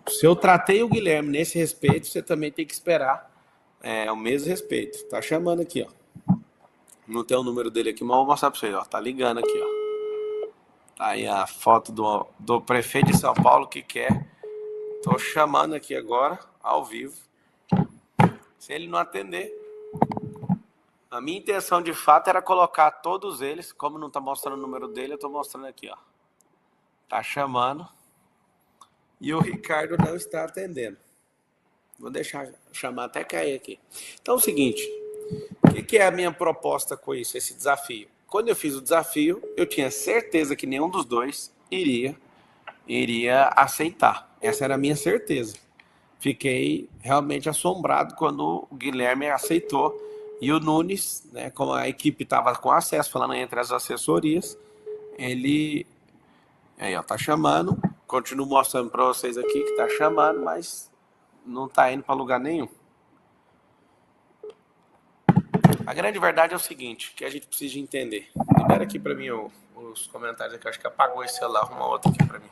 Se eu tratei o Guilherme nesse respeito, você também tem que esperar o mesmo respeito. Tá chamando aqui, ó. Não tem o número dele aqui, mas vou mostrar para vocês, ó. Tá ligando aqui, ó. Tá aí a foto do prefeito de São Paulo que quer. Tô chamando aqui agora, ao vivo. Se ele não atender, a minha intenção de fato era colocar todos eles. Como não tá mostrando o número dele, eu tô mostrando aqui, ó. Tá chamando. E o Ricardo não está atendendo. Vou deixar chamar até cair aqui. Então é o seguinte, o que é a minha proposta com isso, esse desafio? Quando eu fiz o desafio, eu tinha certeza que nenhum dos dois iria aceitar. Essa era a minha certeza. Fiquei realmente assombrado quando o Guilherme aceitou. E o Nunes, né, como a equipe estava com acesso, falando entre as assessorias, ele... Aí, ó, tá chamando. Continuo mostrando para vocês aqui que tá chamando, mas não tá indo para lugar nenhum. A grande verdade é o seguinte, que a gente precisa entender. Libera aqui para mim os comentários aqui, eu acho que apagou esse celular, uma outra aqui para mim.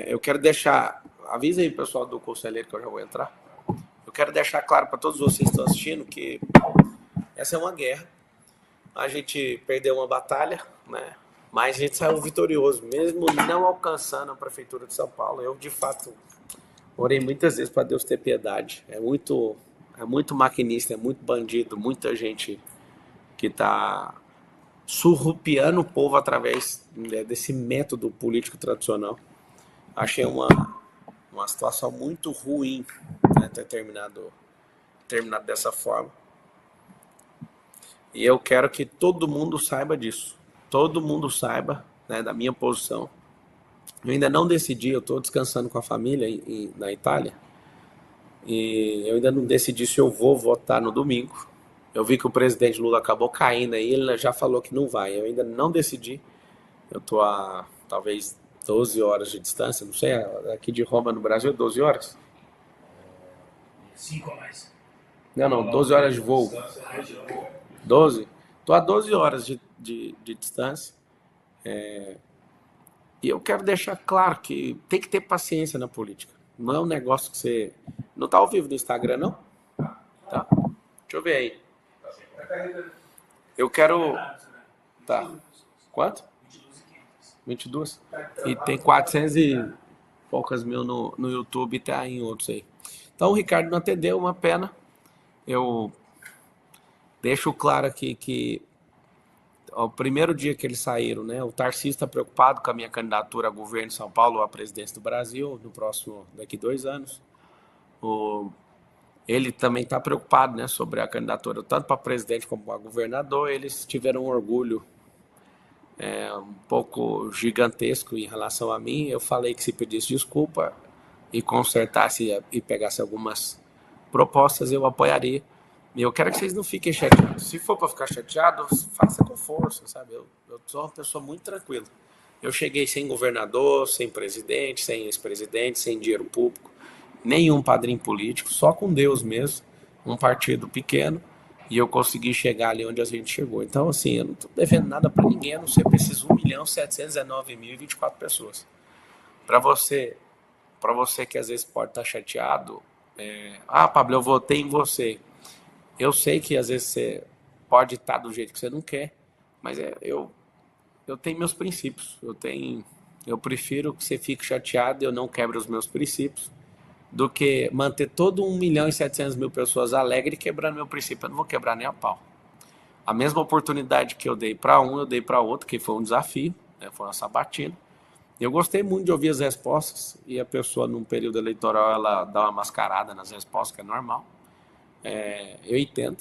Eu quero deixar, avisa aí pessoal do conselheiro que eu já vou entrar. Eu quero deixar claro para todos vocês que estão assistindo que essa é uma guerra. a gente perdeu uma batalha, né? Mas a gente saiu vitorioso, mesmo não alcançando a Prefeitura de São Paulo. Eu, de fato, orei muitas vezes para Deus ter piedade. É muito maquinista, é muito bandido, muita gente que está surrupiando o povo através, né, desse método político tradicional. Achei uma situação muito ruim, né, ter terminado dessa forma. E eu quero que todo mundo saiba disso. Todo mundo saiba, né, da minha posição. Eu ainda não decidi, eu estou descansando com a família na Itália. E eu ainda não decidi se eu vou votar no domingo. Eu vi que o presidente Lula acabou caindo aí, ele já falou que não vai. Eu ainda não decidi. Eu estou a talvez 12 horas de distância, não sei, aqui de Roma no Brasil, 12 horas? 5 a mais. Não, 12 horas de voo. 12? Estou a 12 horas de distância. E eu quero deixar claro que tem que ter paciência na política. Não é um negócio que você... Não está ao vivo no Instagram, não? Tá. Deixa eu ver aí. Eu quero... Tá. Quanto? 22? E tem 400 e poucas mil no YouTube e tá em outros aí. Então o Ricardo não atendeu, uma pena. Eu deixo claro aqui que o primeiro dia que eles saíram, né, o Tarcísio está preocupado com a minha candidatura a governo de São Paulo ou à presidência do Brasil daqui 2 anos. Ele também está preocupado, né, sobre a candidatura tanto para presidente como para governador. Eles tiveram um orgulho um pouco gigantesco em relação a mim. Eu falei que se pedisse desculpa e consertasse e pegasse algumas propostas, eu apoiaria. E eu quero que vocês não fiquem chateados. Se for para ficar chateado, faça com força, sabe? Eu sou uma pessoa muito tranquila. Eu cheguei sem governador, sem presidente, sem ex-presidente, sem dinheiro público, nenhum padrinho político, só com Deus mesmo, um partido pequeno, e eu consegui chegar ali onde a gente chegou. Então, assim, eu não estou devendo nada para ninguém, a não ser para esses 1.719.024 pessoas. Para você que às vezes pode estar chateado, Pablo, eu votei em você. Eu sei que às vezes você pode estar do jeito que você não quer, mas eu tenho meus princípios. Eu prefiro que você fique chateado e eu não quebre os meus princípios do que manter todo 1.700.000 pessoas alegres e quebrando meu princípio. Eu não vou quebrar nem a pau. A mesma oportunidade que eu dei para um, eu dei para outro, que foi um desafio, né, foi uma sabatina. Eu gostei muito de ouvir as respostas e a pessoa, num período eleitoral, ela dá uma mascarada nas respostas, que é normal. Eu entendo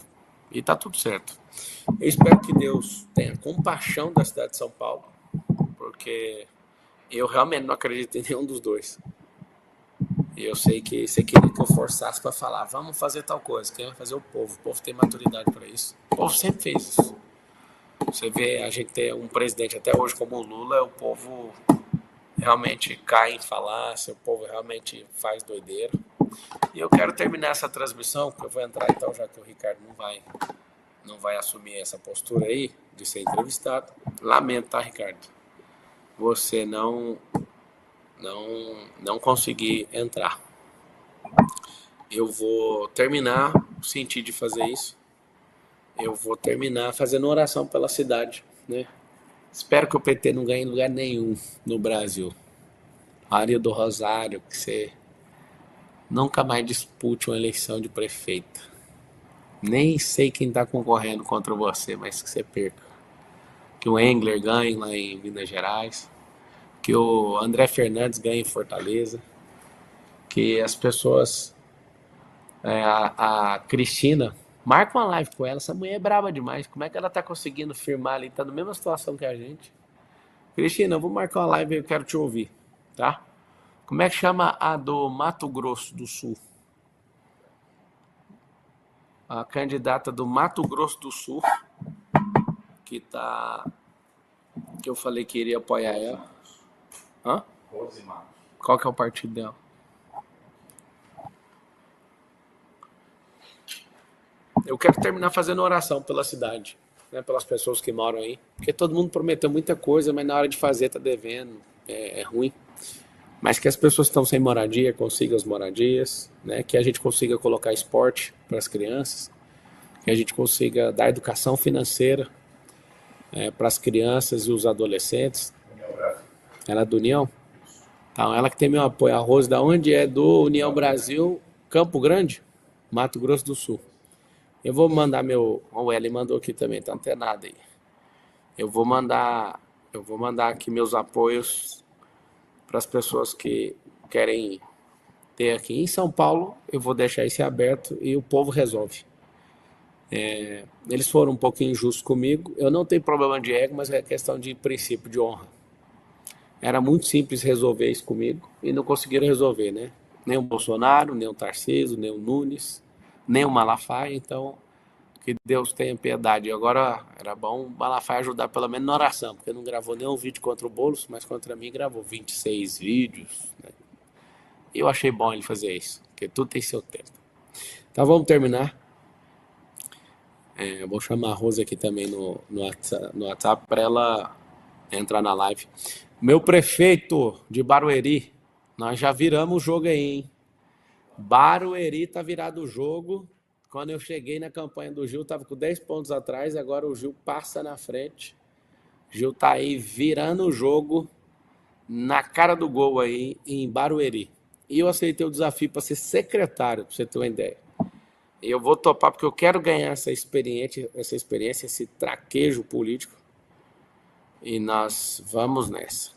e está tudo certo. Eu espero que Deus tenha compaixão da cidade de São Paulo, porque eu realmente não acredito em nenhum dos dois. E eu sei que você queria que eu forçasse para falar, vamos fazer tal coisa. Quem vai fazer o povo tem maturidade para isso. O povo sempre fez isso. Você vê, a gente ter um presidente até hoje como o Lula, o povo realmente cai em falácia, o povo realmente faz doideira. E eu quero terminar essa transmissão, porque eu vou entrar então, já que o Ricardo não vai assumir essa postura aí de ser entrevistado. Lamento, tá, Ricardo? Você não conseguir entrar. Eu vou terminar, senti de fazer isso. Eu vou terminar fazendo oração pela cidade, né? Espero que o PT não ganhe lugar nenhum no Brasil. Maria do Rosário, que você nunca mais dispute uma eleição de prefeita. Nem sei quem está concorrendo contra você, mas que você perca. Que o Engler ganhe lá em Minas Gerais. Que o André Fernandes ganhe em Fortaleza. Que as pessoas... a Cristina... Marca uma live com ela. Essa mulher é braba demais. Como é que ela está conseguindo firmar ali? Está na mesma situação que a gente. Cristina, eu vou marcar uma live e eu quero te ouvir. Tá? Como é que chama a do Mato Grosso do Sul? A candidata do Mato Grosso do Sul, que eu falei que iria apoiar ela. Hã? Qual que é o partido dela? Eu quero terminar fazendo oração pela cidade, né, pelas pessoas que moram aí, porque todo mundo prometeu muita coisa, mas na hora de fazer tá devendo, é ruim. Mas que as pessoas que estão sem moradia consigam as moradias, né? Que a gente consiga colocar esporte para as crianças, que a gente consiga dar educação financeira, para as crianças e os adolescentes. Ela é do União? Então, ela que tem meu apoio. A Rose, da onde é? Do União Brasil, Campo Grande, Mato Grosso do Sul. Eu vou mandar meu... O Ellen mandou aqui também, tá antenado aí. Eu vou mandar aqui meus apoios para as pessoas que querem ter aqui. Em São Paulo, eu vou deixar isso aberto e o povo resolve. Eles foram um pouquinho injustos comigo. Eu não tenho problema de ego, mas é questão de princípio, de honra. Era muito simples resolver isso comigo e não conseguiram resolver, né? Nem o Bolsonaro, nem o Tarcísio, nem o Nunes, nem o Malafaia. Então, que Deus tenha piedade. E agora era bom o Malafaia ajudar pelo menos na oração, porque não gravou nenhum vídeo contra o Boulos, mas contra mim gravou 26 vídeos. Né? E eu achei bom ele fazer isso, porque tudo tem seu tempo. Então vamos terminar. Eu vou chamar a Rose aqui também no WhatsApp para ela entrar na live. Meu prefeito de Barueri, nós já viramos o jogo aí, hein? Barueri tá virado o jogo. Quando eu cheguei na campanha do Gil, tava com 10 pontos atrás, agora o Gil passa na frente. O Gil tá aí virando o jogo na cara do gol aí em Barueri. E eu aceitei o desafio para ser secretário, para você ter uma ideia. E eu vou topar porque eu quero ganhar essa experiência, esse traquejo político. E nós vamos nessa.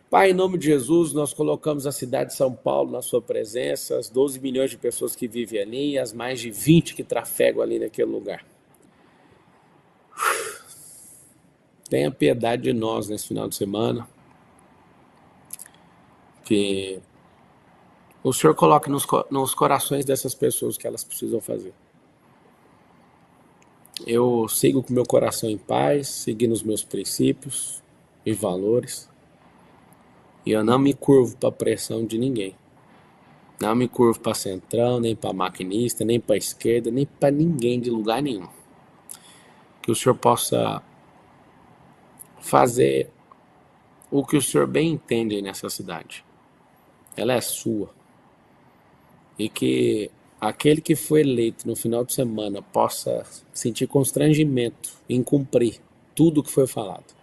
Pai, em nome de Jesus, nós colocamos a cidade de São Paulo na sua presença, as 12 milhões de pessoas que vivem ali, as mais de 20 que trafegam ali naquele lugar. Tenha piedade de nós nesse final de semana. Que o Senhor coloque nos corações dessas pessoas o que elas precisam fazer. Eu sigo com meu coração em paz, seguindo os meus princípios e valores. E eu não me curvo para a pressão de ninguém. Não me curvo para centrão, nem para maquinista, nem para esquerda, nem para ninguém de lugar nenhum. Que o Senhor possa fazer o que o Senhor bem entende aí nessa cidade. Ela é sua. E que aquele que foi eleito no final de semana possa sentir constrangimento em cumprir tudo o que foi falado.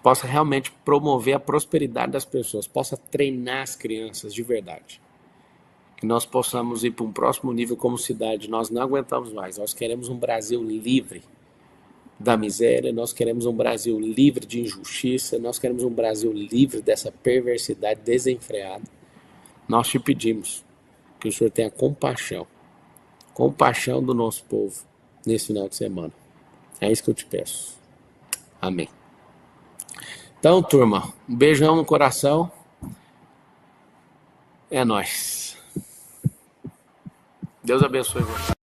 Possa realmente promover a prosperidade das pessoas, possa treinar as crianças de verdade. Que nós possamos ir para um próximo nível como cidade. Nós não aguentamos mais, nós queremos um Brasil livre da miséria, nós queremos um Brasil livre de injustiça, nós queremos um Brasil livre dessa perversidade desenfreada. Nós te pedimos que o Senhor tenha compaixão do nosso povo nesse final de semana. É isso que eu te peço. Amém. Então, turma, um beijão no coração. É nóis. Deus abençoe você.